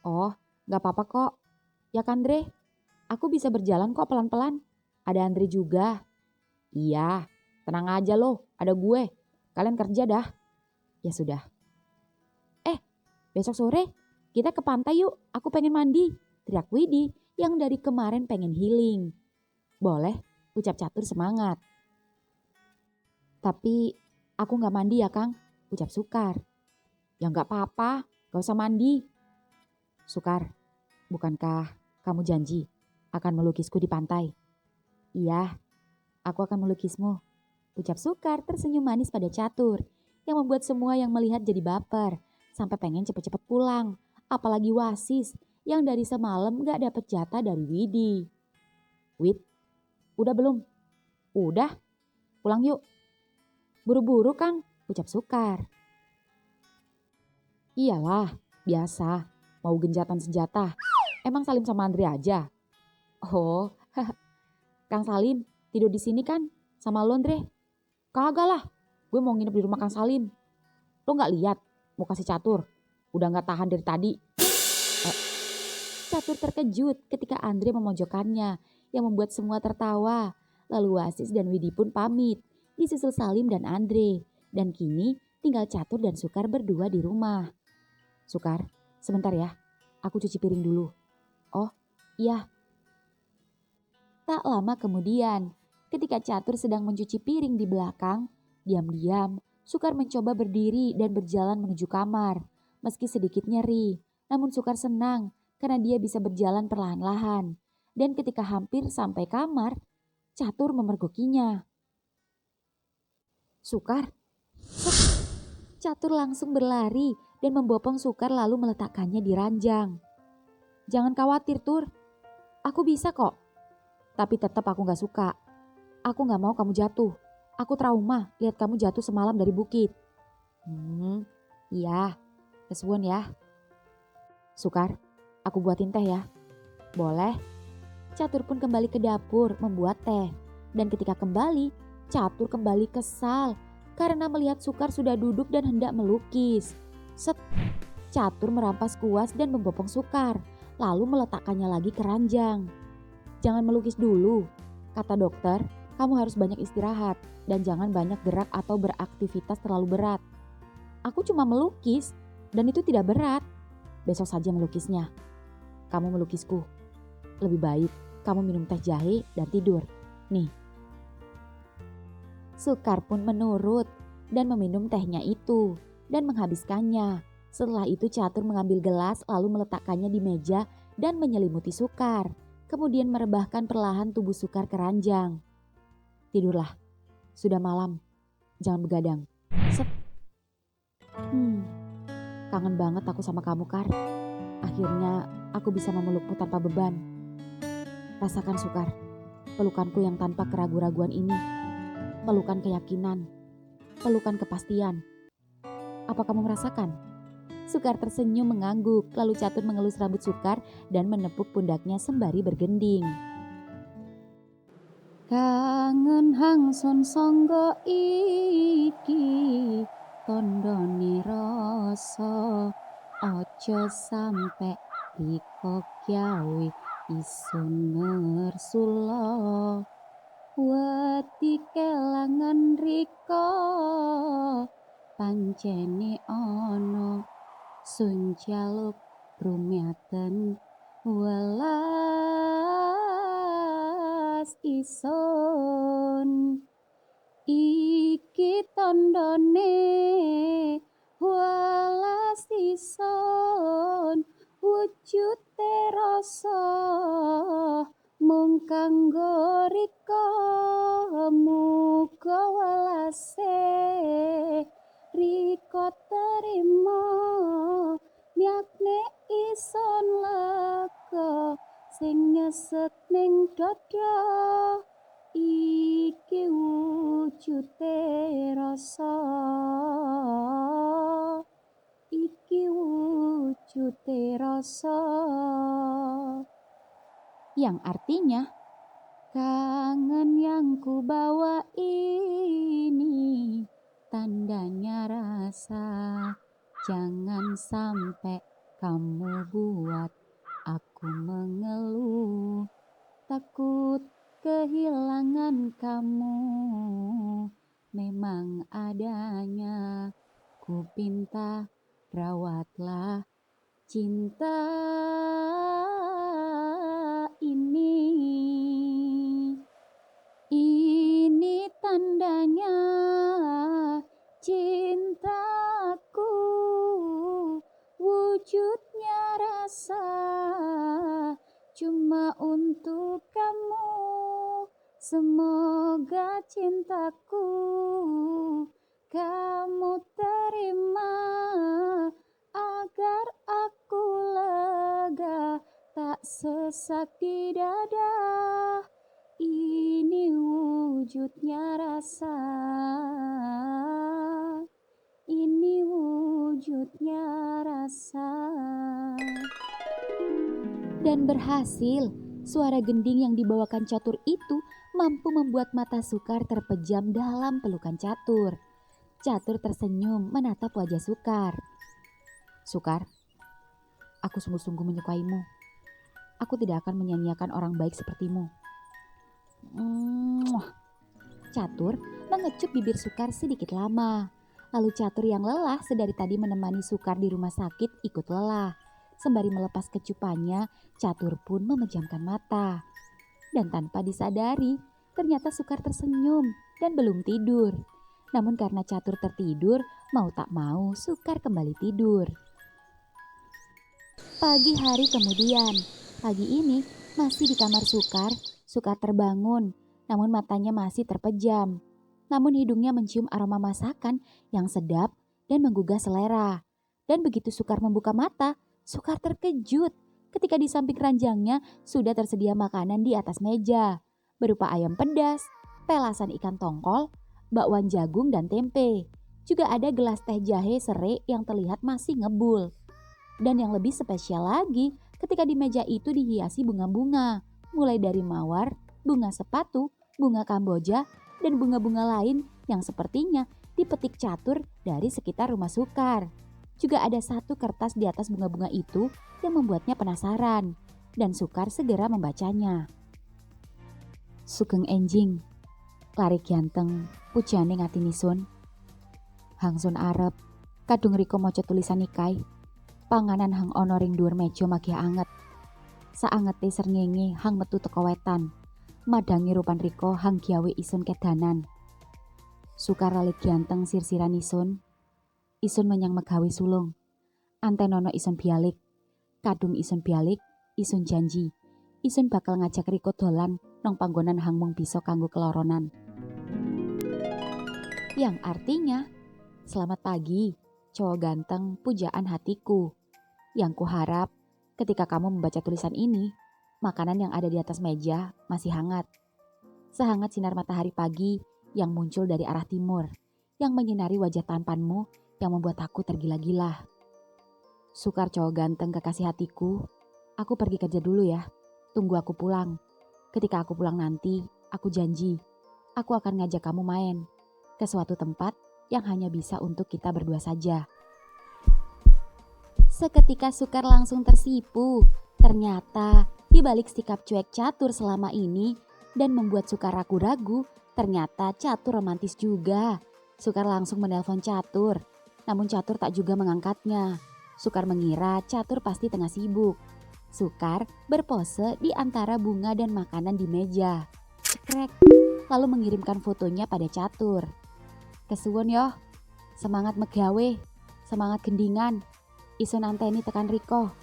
Oh, gak apa-apa kok. Ya kan Andre? Aku bisa berjalan kok pelan-pelan. Ada Andre juga. Iya, tenang aja loh, ada gue. Kalian kerja dah. Ya sudah. Besok sore kita ke pantai yuk, aku pengen mandi. Teriak Widi yang dari kemarin pengen healing. Boleh, ucap Catur semangat. Tapi aku gak mandi ya Kang, ucap Sukar. Ya gak apa-apa, gak usah mandi. Sukar, bukankah kamu janji akan melukisku di pantai? Iya, aku akan melukismu, ucap Sukar tersenyum manis pada Catur yang membuat semua yang melihat jadi baper sampai pengen cepet-cepet pulang. Apalagi Wasis yang dari semalam gak dapet jatah dari Widi. Wid, udah belum? Udah, pulang yuk. Buru-buru Kang, ucap Sukar. Iyalah, biasa, mau genjatan senjata. Emang Salim sama Andre aja? Oh, Kang Salim tidur di sini kan sama lo Andre? Kagak lah, gue mau nginep di rumah Kang Salim. Lo gak lihat mau kasih Catur, udah gak tahan dari tadi. Catur terkejut ketika Andre memojokkannya yang membuat semua tertawa. Lalu Wasis dan Widi pun pamit, disusul Salim dan Andre. Dan kini tinggal Catur dan Sukar berdua di rumah. Sukar, sebentar ya, aku cuci piring dulu. Oh, iya. Tak lama kemudian, ketika Catur sedang mencuci piring di belakang, diam-diam Sukar mencoba berdiri dan berjalan menuju kamar. Meski sedikit nyeri, namun Sukar senang karena dia bisa berjalan perlahan-lahan. Dan ketika hampir sampai kamar, Catur memergokinya. Sukar, Catur langsung berlari dan membopong Sukar lalu meletakkannya di ranjang. Jangan khawatir Tur, aku bisa kok. Tapi tetap aku gak suka. Aku gak mau kamu jatuh. Aku trauma lihat kamu jatuh semalam dari bukit. Iya, kesuwun ya. Sukar, aku buatin teh ya. Boleh. Catur pun kembali ke dapur membuat teh. Dan ketika kembali, Catur kembali kesal karena melihat Sukar sudah duduk dan hendak melukis. Set, Catur merampas kuas dan membopong Sukar, lalu meletakkannya lagi ke ranjang. Jangan melukis dulu, kata dokter, kamu harus banyak istirahat dan jangan banyak gerak atau beraktivitas terlalu berat. Aku cuma melukis dan itu tidak berat. Besok saja melukisnya. Kamu melukisku. Lebih baik kamu minum teh jahe dan tidur. Nih. Sukar pun menurut dan meminum tehnya itu dan menghabiskannya. Setelah itu Catur mengambil gelas lalu meletakkannya di meja dan menyelimuti Sukar. Kemudian merebahkan perlahan tubuh Sukar ke ranjang. Tidurlah, sudah malam, jangan begadang. Set. Kangen banget aku sama kamu Kar. Akhirnya aku bisa memelukmu tanpa beban. Rasakan Sukar, pelukanku yang tanpa keraguan-raguan ini. Pelukan keyakinan, pelukan kepastian. Apa kamu merasakan? Sukar tersenyum mengangguk, lalu Catur mengelus rambut Sukar dan menepuk pundaknya sembari bergending. Kangen hangson sangga iki tondone rasa aja sampe riko gawe isun ngersula. Wedi kelangan riko pancene ono sun jaluk rumiaten welas ison. Iki tandane welas ison wujute rasa mung kanggo rika muga welase rika terima miakne ison lega sing nyesek ning dada iki wujute rasa iki wujute rasa yang artinya kangen yang ku bawa ini tandanya rasa jangan sampai kamu buat aku mengeluh takut kehilangan kamu memang adanya ku pinta rawatlah cinta ini tandanya cintaku wujudnya rasa cuma untuk kamu semoga cintaku kamu terima agar aku lega tak sesak di dada ini wujudnya rasa ini wujudnya rasa. Dan berhasil, suara gending yang dibawakan Catur itu mampu membuat mata Sukar terpejam dalam pelukan Catur. Catur tersenyum menatap wajah Sukar. Sukar, aku sungguh-sungguh menyukaimu. Aku tidak akan menyanyiakan orang baik sepertimu. Catur mengecup bibir Sukar sedikit lama. Lalu Catur yang lelah sedari tadi menemani Sukar di rumah sakit ikut lelah. Sembari melepas kecupannya, Catur pun memejamkan mata. Dan tanpa disadari, ternyata Sukar tersenyum dan belum tidur. Namun karena Catur tertidur, mau tak mau Sukar kembali tidur. Pagi hari kemudian, pagi ini masih di kamar Sukar, Sukar terbangun, namun matanya masih terpejam. Namun hidungnya mencium aroma masakan yang sedap dan menggugah selera. Dan begitu Sukar membuka mata, Sukar terkejut ketika di samping ranjangnya sudah tersedia makanan di atas meja. Berupa ayam pedas, pelasan ikan tongkol, bakwan jagung dan tempe. Juga ada gelas teh jahe serai yang terlihat masih ngebul. Dan yang lebih spesial lagi, ketika di meja itu dihiasi bunga-bunga. Mulai dari mawar, bunga sepatu, bunga kamboja, dan bunga-bunga lain yang sepertinya dipetik Catur dari sekitar rumah Sukar. Juga ada satu kertas di atas bunga-bunga itu yang membuatnya penasaran. Dan Sukar segera membacanya. Sugeng enjing, lari ganteng, pujane ngatini sun. Hang sun arep, kadung riko moco tulisan nikai. Panganan hang ono ring dhuwur meja magih anget. Saangete srengenge hang metu teko wetan. Madangi rupan riko hang gawe isun kedanan. Sukar lali ganteng sirsiran isun. Isun menyang megawe sulung. Antenono isun bialik. Kadung isun bialik, isun janji. Isun bakal ngajak riko dolan nong panggonan hang mung bisa kanggo keloronan. Yang artinya, selamat pagi, cowok ganteng pujaan hatiku. Yang kuharap ketika kamu membaca tulisan ini, makanan yang ada di atas meja masih hangat. Sehangat sinar matahari pagi yang muncul dari arah timur, yang menyinari wajah tampanmu yang membuat aku tergila-gila. Sukar cowok ganteng kekasih hatiku, aku pergi kerja dulu ya, tunggu aku pulang. Ketika aku pulang nanti, aku janji, aku akan ngajak kamu main ke suatu tempat yang hanya bisa untuk kita berdua saja. Seketika Sukar langsung tersipu. Ternyata di balik sikap cuek Catur selama ini, Dan membuat Sukar ragu-ragu, ternyata Catur romantis juga. Sukar langsung menelpon Catur, namun Catur tak juga mengangkatnya. Sukar mengira Catur pasti tengah sibuk. Sukar berpose di antara bunga dan makanan di meja. Cekrek, lalu mengirimkan fotonya pada Catur. Kesuwun yoh, semangat megawe, semangat gendingan, isun anteni tekan Riko.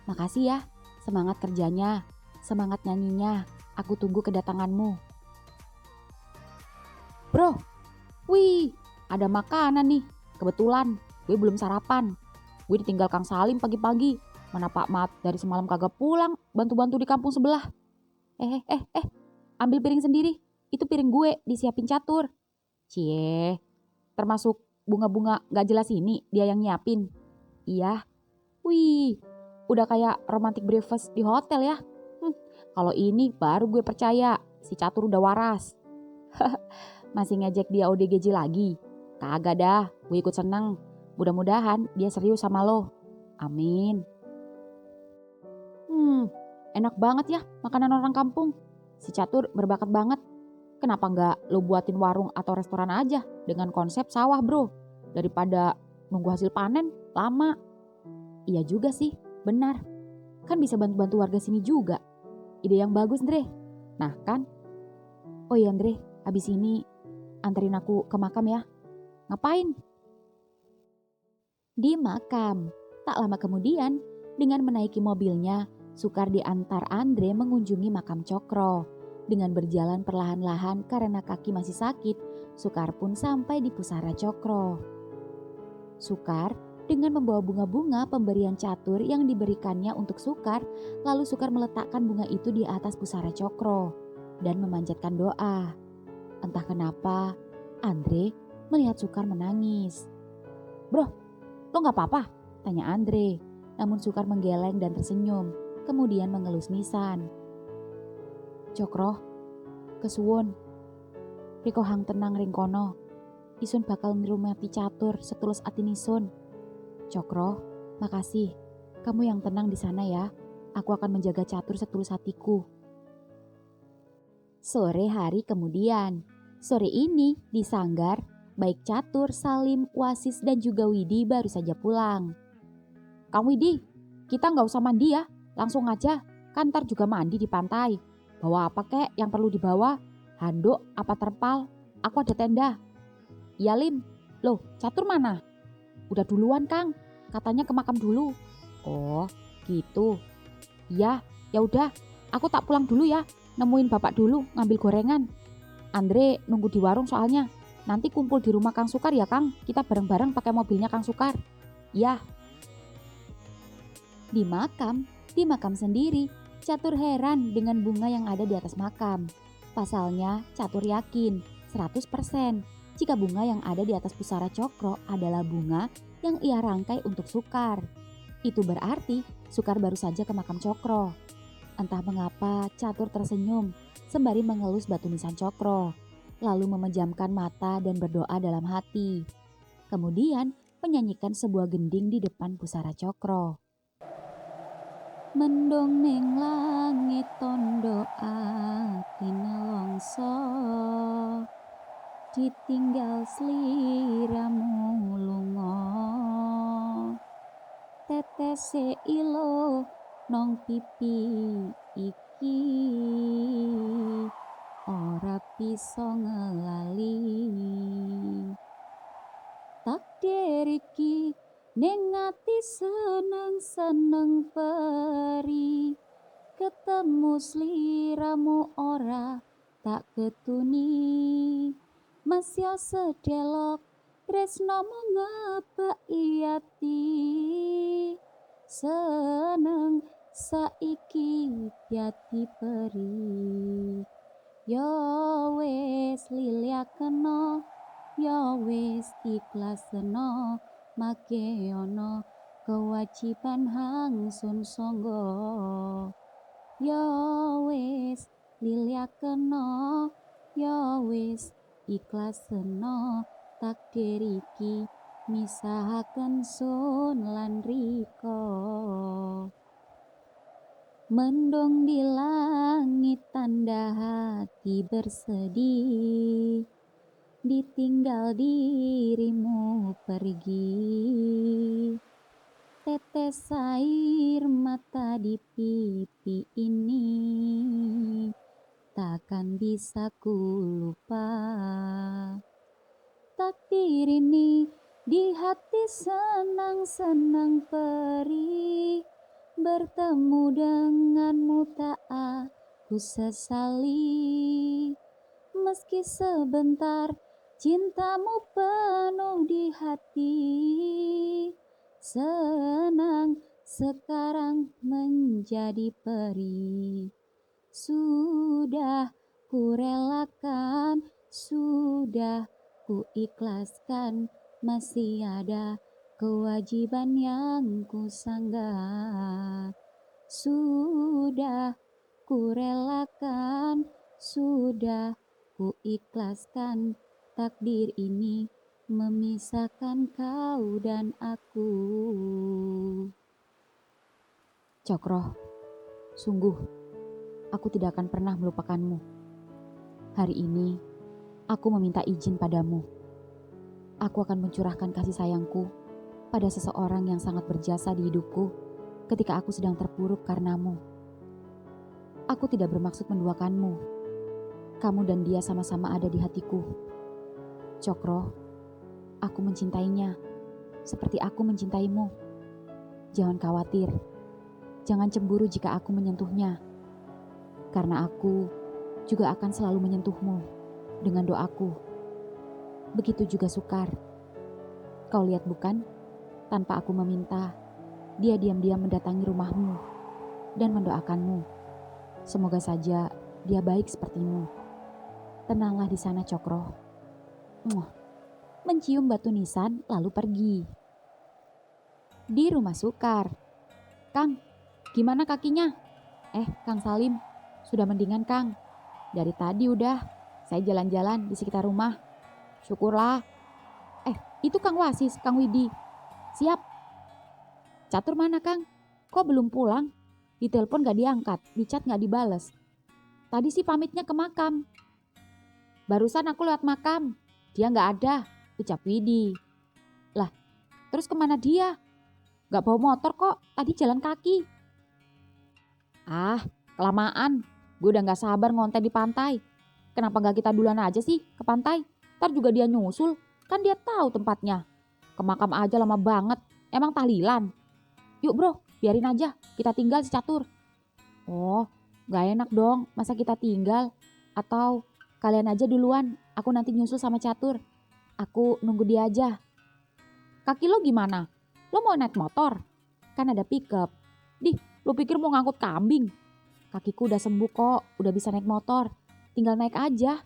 Makasih ya, semangat kerjanya, semangat nyanyinya, aku tunggu kedatanganmu. Bro, wih, ada makanan nih, kebetulan gue belum sarapan. Gue ditinggal Kang Salim pagi-pagi, mana Pak Mat dari semalam kagak pulang, bantu-bantu di kampung sebelah. Ambil piring sendiri, itu piring gue disiapin Catur. Cie, termasuk bunga-bunga gak jelas ini dia yang nyiapin. Iya, wih, udah kayak romantic breakfast di hotel ya. Kalau ini baru gue percaya si Catur udah waras. Masih ngejek dia ODGJ lagi? Kagak dah, gue ikut seneng. Mudah-mudahan dia serius sama lo. Amin. Enak banget ya makanan orang kampung. Si Catur berbakat banget. Kenapa nggak lo buatin warung atau restoran aja dengan konsep sawah bro? Daripada nunggu hasil panen lama. Iya juga sih, benar. Kan bisa bantu-bantu warga sini juga. Ide yang bagus Andre. Nah kan? Oh iya Andre, abis ini anterin aku ke makam ya. Ngapain? Di makam. Tak lama kemudian, dengan menaiki mobilnya, Sukar diantar Andre mengunjungi makam Cokro. Dengan berjalan perlahan-lahan karena kaki masih sakit, Sukar pun sampai di pusara Cokro. Sukar dengan membawa bunga-bunga pemberian Catur yang diberikannya untuk Sukar, lalu Sukar meletakkan bunga itu di atas pusara Cokro dan memanjatkan doa. Entah kenapa, Andre melihat Sukar menangis. Bro, lo gak apa-apa? Tanya Andre. Namun Sukar menggeleng dan tersenyum, kemudian mengelus nisan. Cokro, kesuwun. Riko hang tenang ringkono. Isun bakal ngrumati Catur setulus atinisun. Cokro, makasih. Kamu yang tenang di sana ya. Aku akan menjaga Catur setulus hatiku. Sore hari kemudian. Sore ini di Sanggar, baik Catur, Salim, Wasis dan juga Widi baru saja pulang. Kang Widi, kita nggak usah mandi ya. Langsung aja, kan ntar juga mandi di pantai. Bawa apa kek yang perlu dibawa? Handuk apa terpal? Aku ada tenda. Iya Lim, loh Catur mana? Udah duluan Kang, katanya ke makam dulu. Oh gitu. Iya, ya udah, aku tak pulang dulu ya. Nemuin bapak dulu ngambil gorengan. Andre nunggu di warung soalnya. Nanti kumpul di rumah Kang Sukar ya Kang. Kita bareng-bareng pakai mobilnya Kang Sukar. Iya. Di makam sendiri, Catur heran dengan bunga yang ada di atas makam. Pasalnya, Catur yakin 100% jika bunga yang ada di atas pusara Cokro adalah bunga yang ia rangkai untuk Sukar. Itu berarti Sukar baru saja ke makam Cokro. Entah mengapa Catur tersenyum sembari mengelus batu nisan Cokro, lalu memejamkan mata dan berdoa dalam hati. Kemudian menyanyikan sebuah gending di depan pusara Cokro. Mendung ning langit tondo ati nelongso, ditinggal sliramu lunga. Tetese ilo nong pipi iki ora bisa ngelali. Takdir iki ning ati seneng-seneng peri, ketemu sliramu ora tak ketuni. Masya sedelok tresno mengebaki ati, seneng saiki dadi peri. Yo wis liliakeno, yo wis ikhlasno, make ono kewajiban hangsun sangga. Yo wis liliakeno, yo wis ikhlasno, takdir iki misahaken sun lan Riko. Mendung di langit tanda hati bersedih, ditinggal dirimu pergi. Tetes air mata di pipi ini takkan bisa ku lupa. Takdir ini di hati senang-senang perih, bertemu denganmu tak aku sesali. Meski sebentar cintamu penuh di hati, senang sekarang menjadi perih. Sudah ku relakan, sudah ku ikhlaskan, masih ada kewajiban yang ku sanggah. Sudah ku relakan, sudah ku ikhlaskan, takdir ini memisahkan kau dan aku. Cokro, sungguh aku tidak akan pernah melupakanmu. Hari ini aku meminta izin padamu. Aku akan mencurahkan kasih sayangku pada seseorang yang sangat berjasa di hidupku ketika aku sedang terpuruk karenamu. Aku tidak bermaksud menduakanmu. Kamu dan dia sama-sama ada di hatiku. Cokro, aku mencintainya seperti aku mencintaimu. Jangan khawatir, jangan cemburu jika aku menyentuhnya. Karena aku juga akan selalu menyentuhmu dengan doaku. Begitu juga Sukar. Kau lihat bukan, tanpa aku meminta, dia diam-diam mendatangi rumahmu dan mendoakanmu. Semoga saja dia baik sepertimu. Tenanglah di sana, Cokro. Mencium batu nisan lalu pergi. Di rumah Sukar. Kang, gimana kakinya? Kang Salim, sudah mendingan Kang. Dari tadi udah, saya jalan-jalan di sekitar rumah. Syukurlah. Itu Kang Wasis, Kang Widi. Siap. Catur mana Kang? Kok belum pulang? Ditelepon gak diangkat, di chat gak dibales. Tadi sih pamitnya ke makam. Barusan aku lewat makam, dia gak ada, ucap Widi. Lah, terus kemana dia? Gak bawa motor kok, tadi jalan kaki. Kelamaan, gue udah gak sabar ngonten di pantai. Kenapa gak kita duluan aja sih ke pantai? Ntar juga dia nyusul, kan dia tahu tempatnya. Ke makam aja lama banget, emang tahlilan. Yuk bro, biarin aja, kita tinggal si Catur. Oh, gak enak dong, masa kita tinggal? Atau kalian aja duluan, aku nanti nyusul sama Catur. Aku nunggu dia aja. Kaki lo gimana? Lo mau naik motor? Kan ada pickup. Lo pikir mau ngangkut kambing? Kakiku udah sembuh kok, udah bisa naik motor. Tinggal naik aja.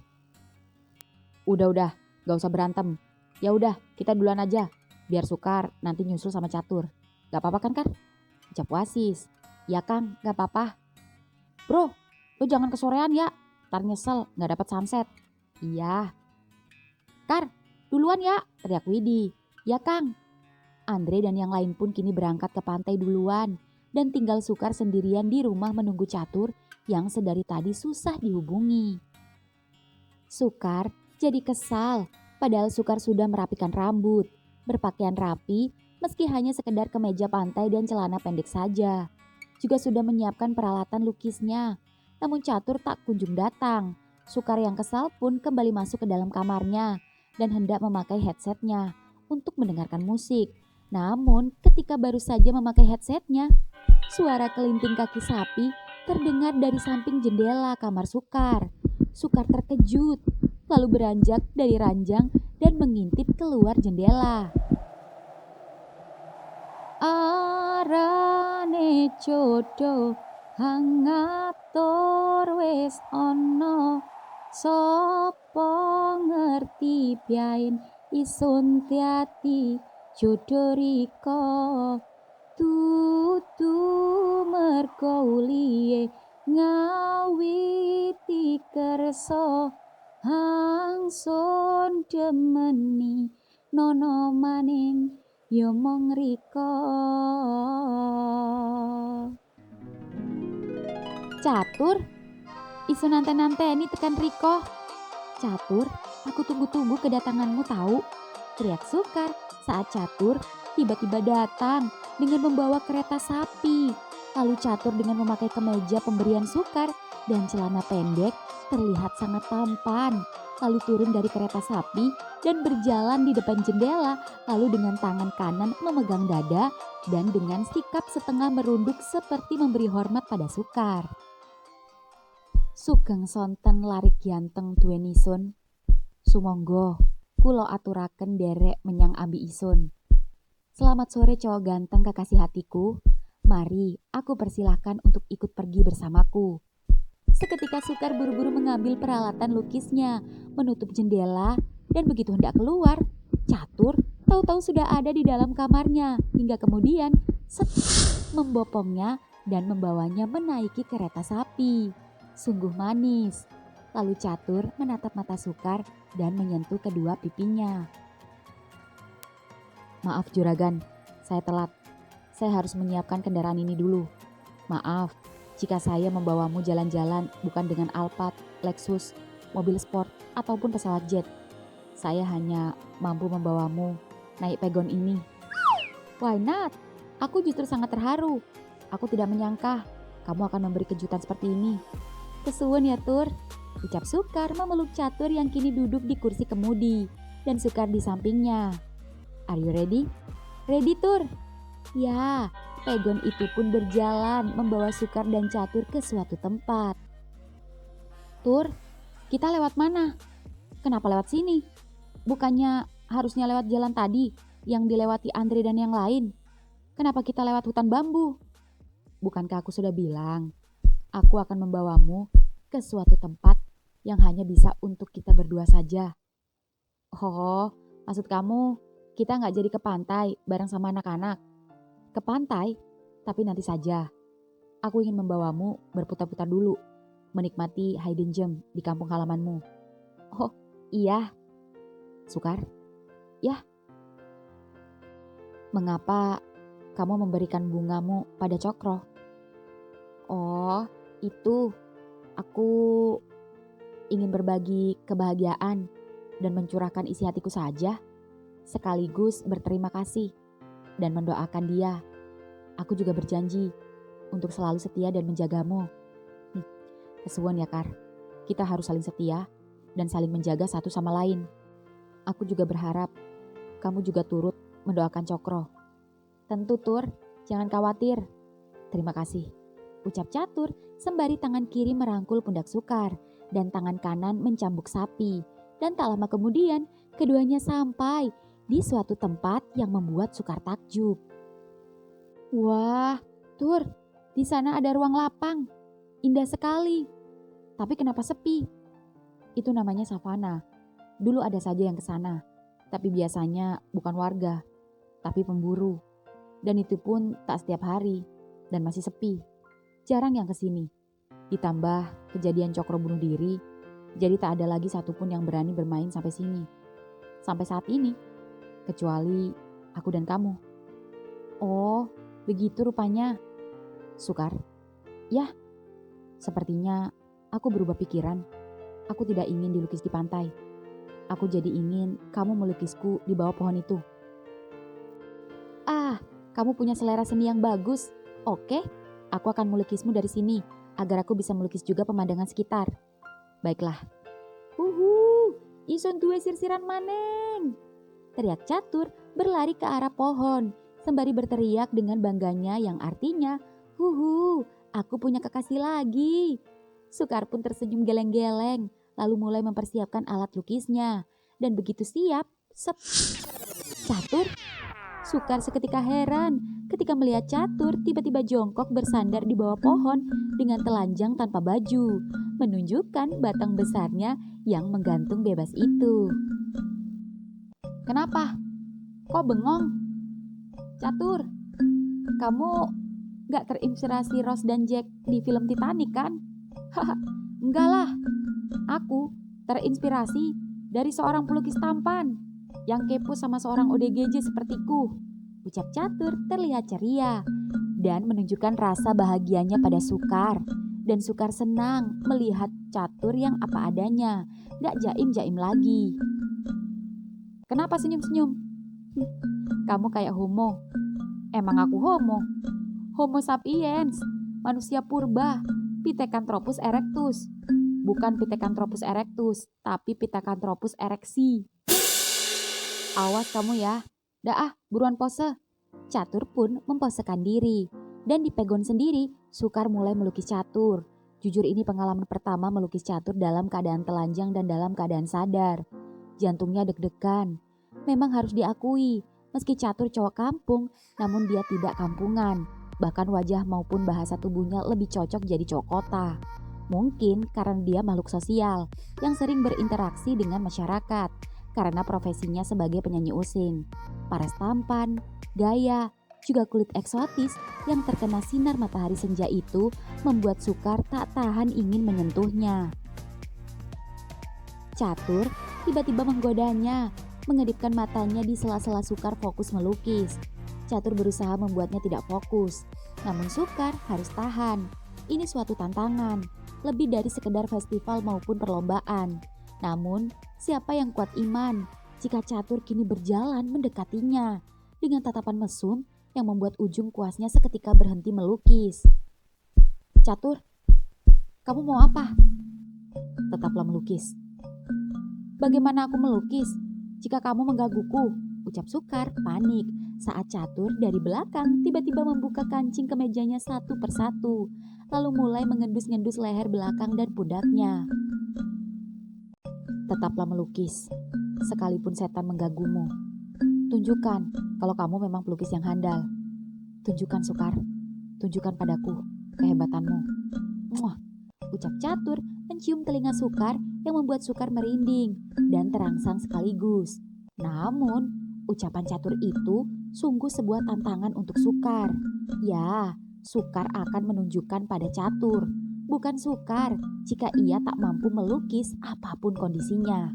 Udah, gak usah berantem. Ya udah, kita duluan aja. Biar Sukar nanti nyusul sama Catur. Gak apa-apa kan, Kar? Ucap Wasis. Ya Kang, gak apa-apa. Bro, lo jangan kesorean ya. Ntar nyesel gak dapat sunset. Iya. Kar, duluan ya, teriak Widi. Ya Kang. Andre dan yang lain pun kini berangkat ke pantai duluan. Dan tinggal Sukar sendirian di rumah menunggu Catur yang sedari tadi susah dihubungi. Sukar jadi kesal, padahal Sukar sudah merapikan rambut, berpakaian rapi meski hanya sekedar kemeja pantai dan celana pendek saja. Juga sudah menyiapkan peralatan lukisnya, namun Catur tak kunjung datang. Sukar yang kesal pun kembali masuk ke dalam kamarnya dan hendak memakai headsetnya untuk mendengarkan musik. Namun ketika baru saja memakai headsetnya, suara kelinting kaki sapi terdengar dari samping jendela kamar Sukar. Sukar terkejut, lalu beranjak dari ranjang dan mengintip keluar jendela. Arane jodoh hangatur wis ono, sopo ngerti biain isun tiati jodoh riko. Tutu mergo uliye ngawiti kerso, hangsun demeni nono maning yo mong riko. Catur, isu nante-nanteni tekan Riko. Catur, aku tunggu-tunggu kedatanganmu tahu. Teriak Sukar saat Catur tiba-tiba datang dengan membawa kereta sapi. Lalu Catur dengan memakai kemeja pemberian Sukar dan celana pendek terlihat sangat tampan. Lalu turun dari kereta sapi dan berjalan di depan jendela. Lalu dengan tangan kanan memegang dada dan dengan sikap setengah merunduk seperti memberi hormat pada Sukar. Sugeng sonten larik ganteng duweni isun. Sumangga, kula aturaken derek menyang ambi isun. Selamat sore cowok ganteng kekasih hatiku. Mari aku persilahkan untuk ikut pergi bersamaku. Seketika Sukar buru-buru mengambil peralatan lukisnya, menutup jendela, dan begitu hendak keluar, Catur tahu-tahu sudah ada di dalam kamarnya, hingga kemudian membopongnya dan membawanya menaiki kereta sapi. Sungguh manis. Lalu Catur menatap mata Sukar dan menyentuh kedua pipinya. Maaf juragan, saya telat. Saya harus menyiapkan kendaraan ini dulu. Maaf jika saya membawamu jalan-jalan bukan dengan Alphard, Lexus, mobil sport, ataupun pesawat jet. Saya hanya mampu membawamu naik pegon ini. Why not? Aku justru sangat terharu. Aku tidak menyangka kamu akan memberi kejutan seperti ini. Kesuwun ya Tur, ucap Sukar memeluk Catur yang kini duduk di kursi kemudi dan Sukar di sampingnya. Are you ready? Ready Tur? Ya, pegon itu pun berjalan membawa Sukar dan Catur ke suatu tempat. Tur, kita lewat mana? Kenapa lewat sini? Bukannya harusnya lewat jalan tadi yang dilewati Andre dan yang lain? Kenapa kita lewat hutan bambu? Bukankah aku sudah bilang, aku akan membawamu ke suatu tempat yang hanya bisa untuk kita berdua saja. Oh, maksud kamu kita nggak jadi ke pantai bareng sama anak-anak? Ke pantai, tapi nanti saja. Aku ingin membawamu berputar-putar dulu, menikmati hidden gem di kampung halamanmu. Oh, iya. Sukar? Ya. Mengapa kamu memberikan bungamu pada Cokro? Oh, itu. Aku ingin berbagi kebahagiaan dan mencurahkan isi hatiku saja, sekaligus berterima kasih dan mendoakan dia. Aku juga berjanji untuk selalu setia dan menjagamu. Kesuwun ya Kar, kita harus saling setia dan saling menjaga satu sama lain. Aku juga berharap kamu juga turut mendoakan Cokro. Tentu Tur, jangan khawatir. Terima kasih, ucap Catur sembari tangan kiri merangkul pundak Sukar dan tangan kanan mencambuk sapi. Dan tak lama kemudian keduanya sampai di suatu tempat yang membuat Sukar takjub. Wah, Tur, di sana ada ruang lapang. Indah sekali. Tapi kenapa sepi? Itu namanya savana. Dulu ada saja yang ke sana, tapi biasanya bukan warga, tapi pemburu. Dan itu pun tak setiap hari dan masih sepi. Jarang yang ke sini. Ditambah kejadian Cokro bunuh diri, jadi tak ada lagi satupun yang berani bermain sampai sini. Sampai saat ini, kecuali aku dan kamu. Oh, begitu rupanya. Sukar? Ya, sepertinya aku berubah pikiran. Aku tidak ingin dilukis di pantai. Aku jadi ingin kamu melukisku di bawah pohon itu. Ah, kamu punya selera seni yang bagus. Oke, aku akan melukismu dari sini agar aku bisa melukis juga pemandangan sekitar. Baiklah. Isun duwe sirsiran maneng. Teriak Catur berlari ke arah pohon sembari berteriak dengan bangganya yang artinya, aku punya kekasih lagi. Sukar pun tersenyum geleng-geleng lalu mulai mempersiapkan alat lukisnya. Dan begitu siap, Catur. Sukar seketika heran ketika melihat Catur tiba-tiba jongkok bersandar di bawah pohon dengan telanjang tanpa baju, menunjukkan batang besarnya yang menggantung bebas itu. Kenapa? Kok bengong? Catur, kamu gak terinspirasi Rose dan Jack di film Titanic kan? Haha, enggak lah. Aku terinspirasi dari seorang pelukis tampan yang kepo sama seorang ODGJ sepertiku. Ucap Catur terlihat ceria dan menunjukkan rasa bahagianya pada Sukar. Dan Sukar senang melihat Catur yang apa adanya, gak jaim-jaim lagi. Kenapa senyum-senyum? Kamu kayak homo. Emang aku homo? Homo sapiens, manusia purba, Pithecanthropus erectus. Bukan Pithecanthropus erectus, tapi Pithecanthropus ereksi. Awas kamu ya. Dah buruan pose. Catur pun memposekan diri. Dan di pegon sendiri, Sukar mulai melukis Catur. Jujur ini pengalaman pertama melukis Catur dalam keadaan telanjang dan dalam keadaan sadar. Jantungnya deg-degan. Memang harus diakui, meski Catur cowok kampung, namun dia tidak kampungan. Bahkan wajah maupun bahasa tubuhnya lebih cocok jadi cowok kota. Mungkin karena dia makhluk sosial yang sering berinteraksi dengan masyarakat karena profesinya sebagai penyanyi using. Paras tampan, gaya, juga kulit eksotis yang terkena sinar matahari senja itu membuat Sukar tak tahan ingin menyentuhnya. Catur tiba-tiba menggodanya, mengedipkan matanya di sela-sela Sukar fokus melukis. Catur berusaha membuatnya tidak fokus, namun Sukar harus tahan. Ini suatu tantangan, lebih dari sekedar festival maupun perlombaan. Namun, siapa yang kuat iman jika Catur kini berjalan mendekatinya dengan tatapan mesum yang membuat ujung kuasnya seketika berhenti melukis. Catur, kamu mau apa? Tetaplah melukis. Bagaimana aku melukis jika kamu menggangguku? Ucap Sukar panik saat Catur dari belakang tiba-tiba membuka kancing kemejanya satu persatu, lalu mulai mengendus-ngendus leher belakang dan pundaknya. Tetaplah melukis, sekalipun setan mengganggumu. Tunjukkan kalau kamu memang pelukis yang handal. Tunjukkan Sukar, tunjukkan padaku kehebatanmu. Muah, ucap Catur mencium telinga Sukar yang membuat Sukar merinding dan terangsang sekaligus. Namun, ucapan Catur itu sungguh sebuah tantangan untuk Sukar. Ya, Sukar akan menunjukkan pada Catur, bukan Sukar jika ia tak mampu melukis apapun kondisinya.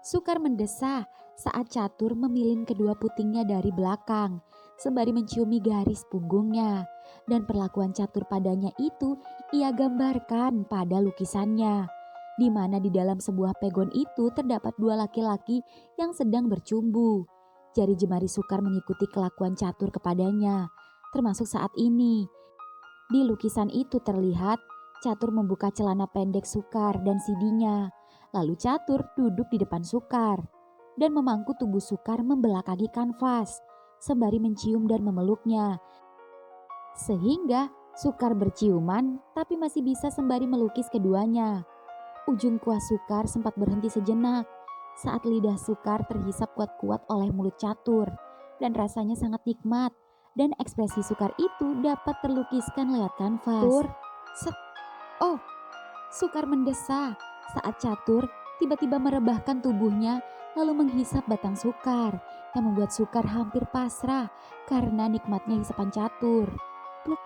Sukar mendesah saat Catur memilin kedua putingnya dari belakang, sembari menciumi garis punggungnya. Dan perlakuan Catur padanya itu ia gambarkan pada lukisannya, di mana di dalam sebuah pegon itu terdapat dua laki-laki yang sedang bercumbu. Jari jemari Sukar mengikuti kelakuan Catur kepadanya, termasuk saat ini. Di lukisan itu terlihat Catur membuka celana pendek Sukar dan sidinya. Lalu Catur duduk di depan Sukar dan memangku tubuh Sukar membelakangi kanvas, sembari mencium dan memeluknya. Sehingga Sukar berciuman tapi masih bisa sembari melukis keduanya. Ujung kuas Sukar sempat berhenti sejenak saat lidah Sukar terhisap kuat-kuat oleh mulut Catur dan rasanya sangat nikmat dan ekspresi Sukar itu dapat terlukiskan lewat kanvas. Oh, Sukar mendesah saat Catur tiba-tiba merebahkan tubuhnya lalu menghisap batang Sukar yang membuat Sukar hampir pasrah karena nikmatnya hisapan Catur. Pluk,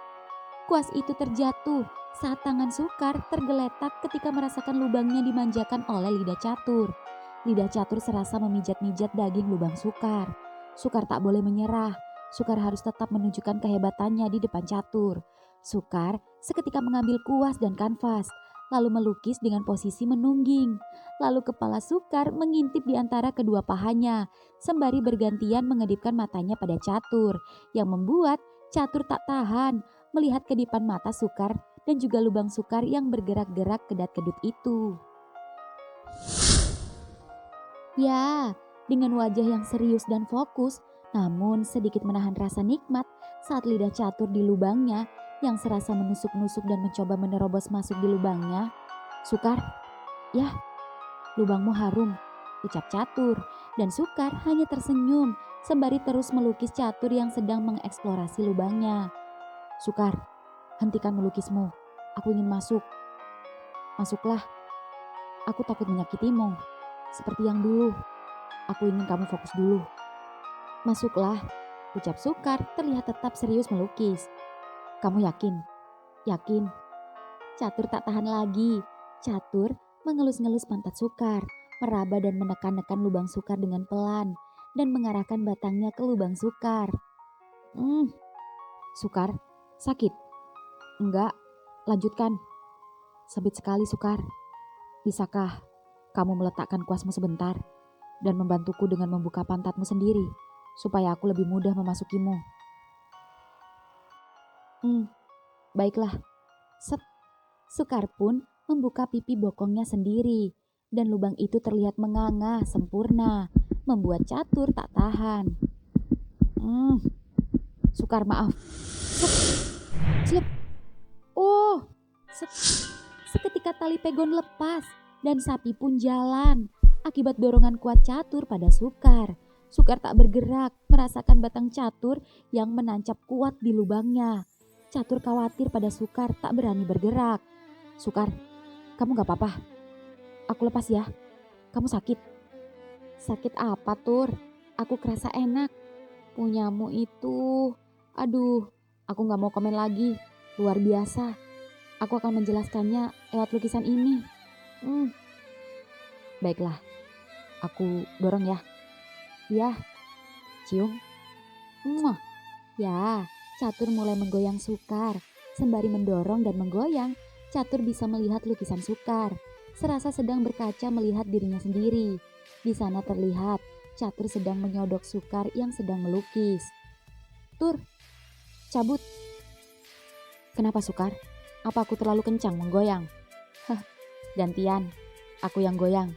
kuas itu terjatuh saat tangan Sukar tergeletak ketika merasakan lubangnya dimanjakan oleh lidah Catur. Lidah Catur serasa memijat-mijat daging lubang Sukar. Sukar tak boleh menyerah. Sukar harus tetap menunjukkan kehebatannya di depan Catur. Sukar seketika mengambil kuas dan kanvas, lalu melukis dengan posisi menungging. Lalu kepala Sukar mengintip di antara kedua pahanya, sembari bergantian mengedipkan matanya pada Catur, yang membuat Catur tak tahan melihat kedipan mata Sukar dan juga lubang Sukar yang bergerak-gerak kedap-kedut itu. Ya, dengan wajah yang serius dan fokus, namun sedikit menahan rasa nikmat saat lidah Catur di lubangnya yang serasa menusuk-nusuk dan mencoba menerobos masuk di lubangnya. Sukar, ya, lubangmu harum, ucap Catur, dan Sukar hanya tersenyum sembari terus melukis Catur yang sedang mengeksplorasi lubangnya. Sukar, hentikan melukismu, aku ingin masuk. Masuklah, aku takut menyakitimu, seperti yang dulu. Aku ingin kamu fokus dulu. Masuklah, ucap Sukar terlihat tetap serius melukis. Kamu yakin? Yakin. Catur tak tahan lagi. Catur mengelus-ngelus pantat Sukar, meraba dan menekan-nekan lubang Sukar dengan pelan, dan mengarahkan batangnya ke lubang Sukar. Sukar, Sakit? Enggak, lanjutkan. Sempit sekali, Sukar. Bisakah kamu meletakkan kuasmu sebentar dan membantuku dengan membuka pantatmu sendiri supaya aku lebih mudah memasukimu? Baiklah. Set. Sukar pun membuka pipi bokongnya sendiri dan lubang itu terlihat menganga sempurna, membuat Catur tak tahan. Sukar, maaf. Set. Slep. Oh, set. Seketika tali pegon lepas dan sapi pun jalan akibat dorongan kuat Catur pada Sukar. Sukar tak bergerak, merasakan batang Catur yang menancap kuat di lubangnya. Catur khawatir pada Sukar tak berani bergerak. Sukar, kamu gak apa-apa? Aku lepas ya. Kamu sakit? Sakit apa, Tur? Aku kerasa enak. Punyamu itu, aduh, aku gak mau komen lagi. Luar biasa. Aku akan menjelaskannya lewat lukisan ini. Baiklah, aku dorong ya. Ya, cium. Muah. Ya, Catur mulai menggoyang Sukar. Sembari mendorong dan menggoyang, Catur bisa melihat lukisan Sukar. Serasa sedang berkaca melihat dirinya sendiri. Di sana terlihat Catur sedang menyodok Sukar yang sedang melukis. Tur, cabut. Kenapa, Sukar? Apa aku terlalu kencang menggoyang? Gantian, aku yang goyang.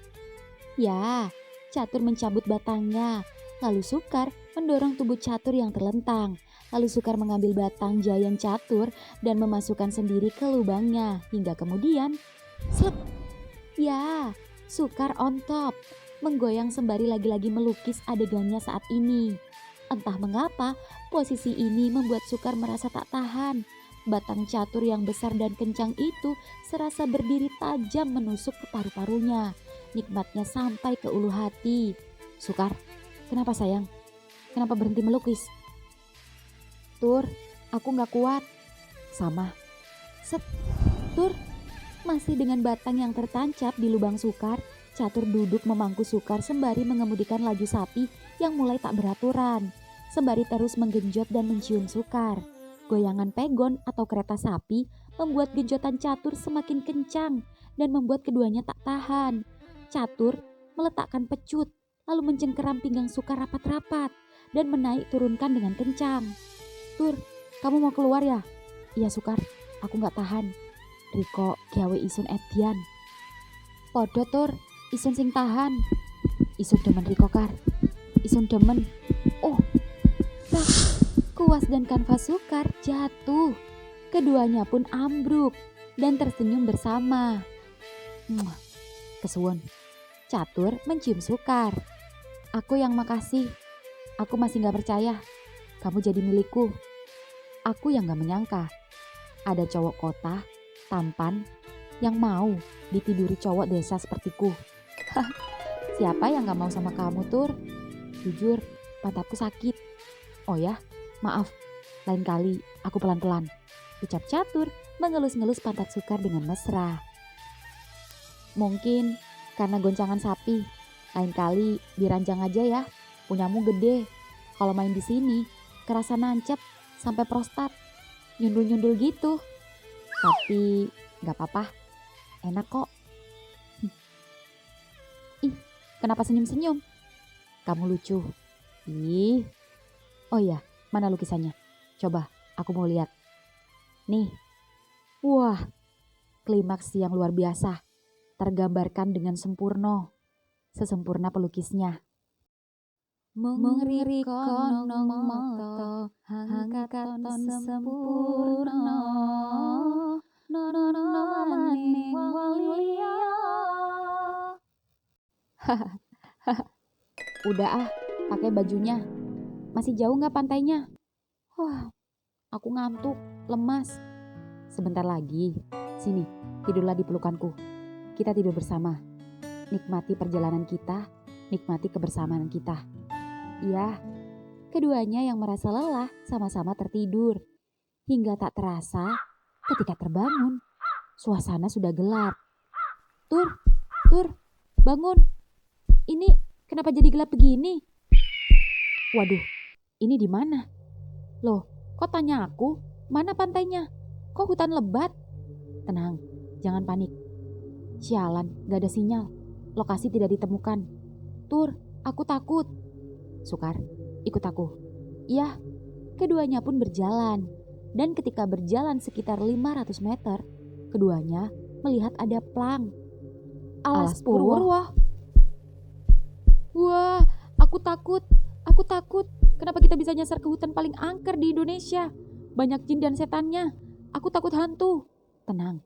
Ya, Catur mencabut batangnya. Lalu Sukar mendorong tubuh Catur yang terlentang. Lalu Sukar mengambil batang giant Catur dan memasukkan sendiri ke lubangnya. Hingga kemudian, slep. Ya, Sukar on top. Menggoyang sembari lagi-lagi melukis adegannya saat ini. Entah mengapa, posisi ini membuat Sukar merasa tak tahan. Batang Catur yang besar dan kencang itu serasa berdiri tajam menusuk ke paru-parunya. Nikmatnya sampai ke ulu hati. Sukar, kenapa sayang? Kenapa berhenti melukis? Tur, aku gak kuat. Sama. Set. Tur, masih dengan batang yang tertancap di lubang Sukar, Catur duduk memangku Sukar sembari mengemudikan laju sapi yang mulai tak beraturan. Sembari terus menggenjot dan mencium Sukar. Goyangan pegon atau kereta sapi membuat genjotan Catur semakin kencang dan membuat keduanya tak tahan. Catur meletakkan pecut, lalu mencengkeram pinggang Sukar rapat-rapat dan menaik turunkan dengan kencang. Tur, kamu mau keluar ya? Iya Sukar, aku gak tahan. Riko gawe isun edian. Podo Tur, isun sing tahan. Isun demen Riko Kar. Isun demen. Oh, tak. Kuas dan kanvas Sukar jatuh. Keduanya pun ambruk dan tersenyum bersama. Kesuwun. Catur mencium Sukar. Aku yang makasih. Aku masih gak percaya. Kamu jadi milikku. Aku yang gak menyangka. Ada cowok kota, tampan, yang mau ditiduri cowok desa sepertiku. Siapa yang gak mau sama kamu, Tur? Jujur, pantatku sakit. Oh ya? Maaf, lain kali aku pelan-pelan. Ucap Catur mengelus-ngelus pantat Sukar dengan mesra. Mungkin karena goncangan sapi. Lain kali diranjang aja ya. Punyamu gede. Kalau main di sini kerasa nancep sampai prostat. Nyundul-nyundul gitu. Tapi gak apa-apa. Enak kok. Ih, kenapa senyum-senyum? Kamu lucu. Ih. Oh iya. Mana lukisannya? Coba, aku mau lihat. Nih. Wah, klimaks yang luar biasa. Tergambarkan dengan sempurna. Sesempurna pelukisnya. Mung riko nong moto hangkaton sempurna. Nono maning walia. Udah pakai bajunya. Masih jauh gak pantainya? Wah, aku ngantuk, lemas. Sebentar lagi, sini, tidurlah di pelukanku. Kita tidur bersama. Nikmati perjalanan kita, nikmati kebersamaan kita. Iya, keduanya yang merasa lelah sama-sama tertidur. Hingga tak terasa, ketika terbangun, suasana sudah gelap. Tur, bangun. Ini kenapa jadi gelap begini? Waduh. Ini di mana? Loh, kok tanya aku? Mana pantainya? Kok hutan lebat? Tenang, jangan panik. Sialan, gak ada sinyal. Lokasi tidak ditemukan. Tur, aku takut. Sukar, ikut aku. Iya, keduanya pun berjalan. Dan ketika berjalan sekitar 500 meter, keduanya melihat ada plang. Alas Purwo. Wah, aku takut. Kenapa kita bisa nyasar ke hutan paling angker di Indonesia? Banyak jin dan setannya. Aku takut hantu. Tenang.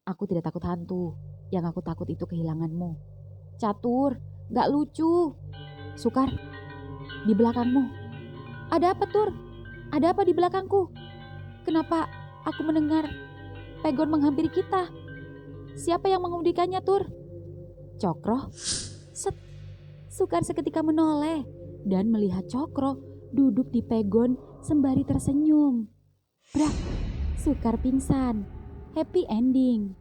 Aku tidak takut hantu. Yang aku takut itu kehilanganmu. Catur, gak lucu. Sukar, di belakangmu. Ada apa, Tur? Ada apa di belakangku? Kenapa aku mendengar Pegon menghampiri kita? Siapa yang mengemudikannya, Tur? Cokro. Set. Sukar seketika menoleh dan melihat Cokro duduk di Pegon sembari tersenyum. Brak, Sukar pingsan. Happy ending.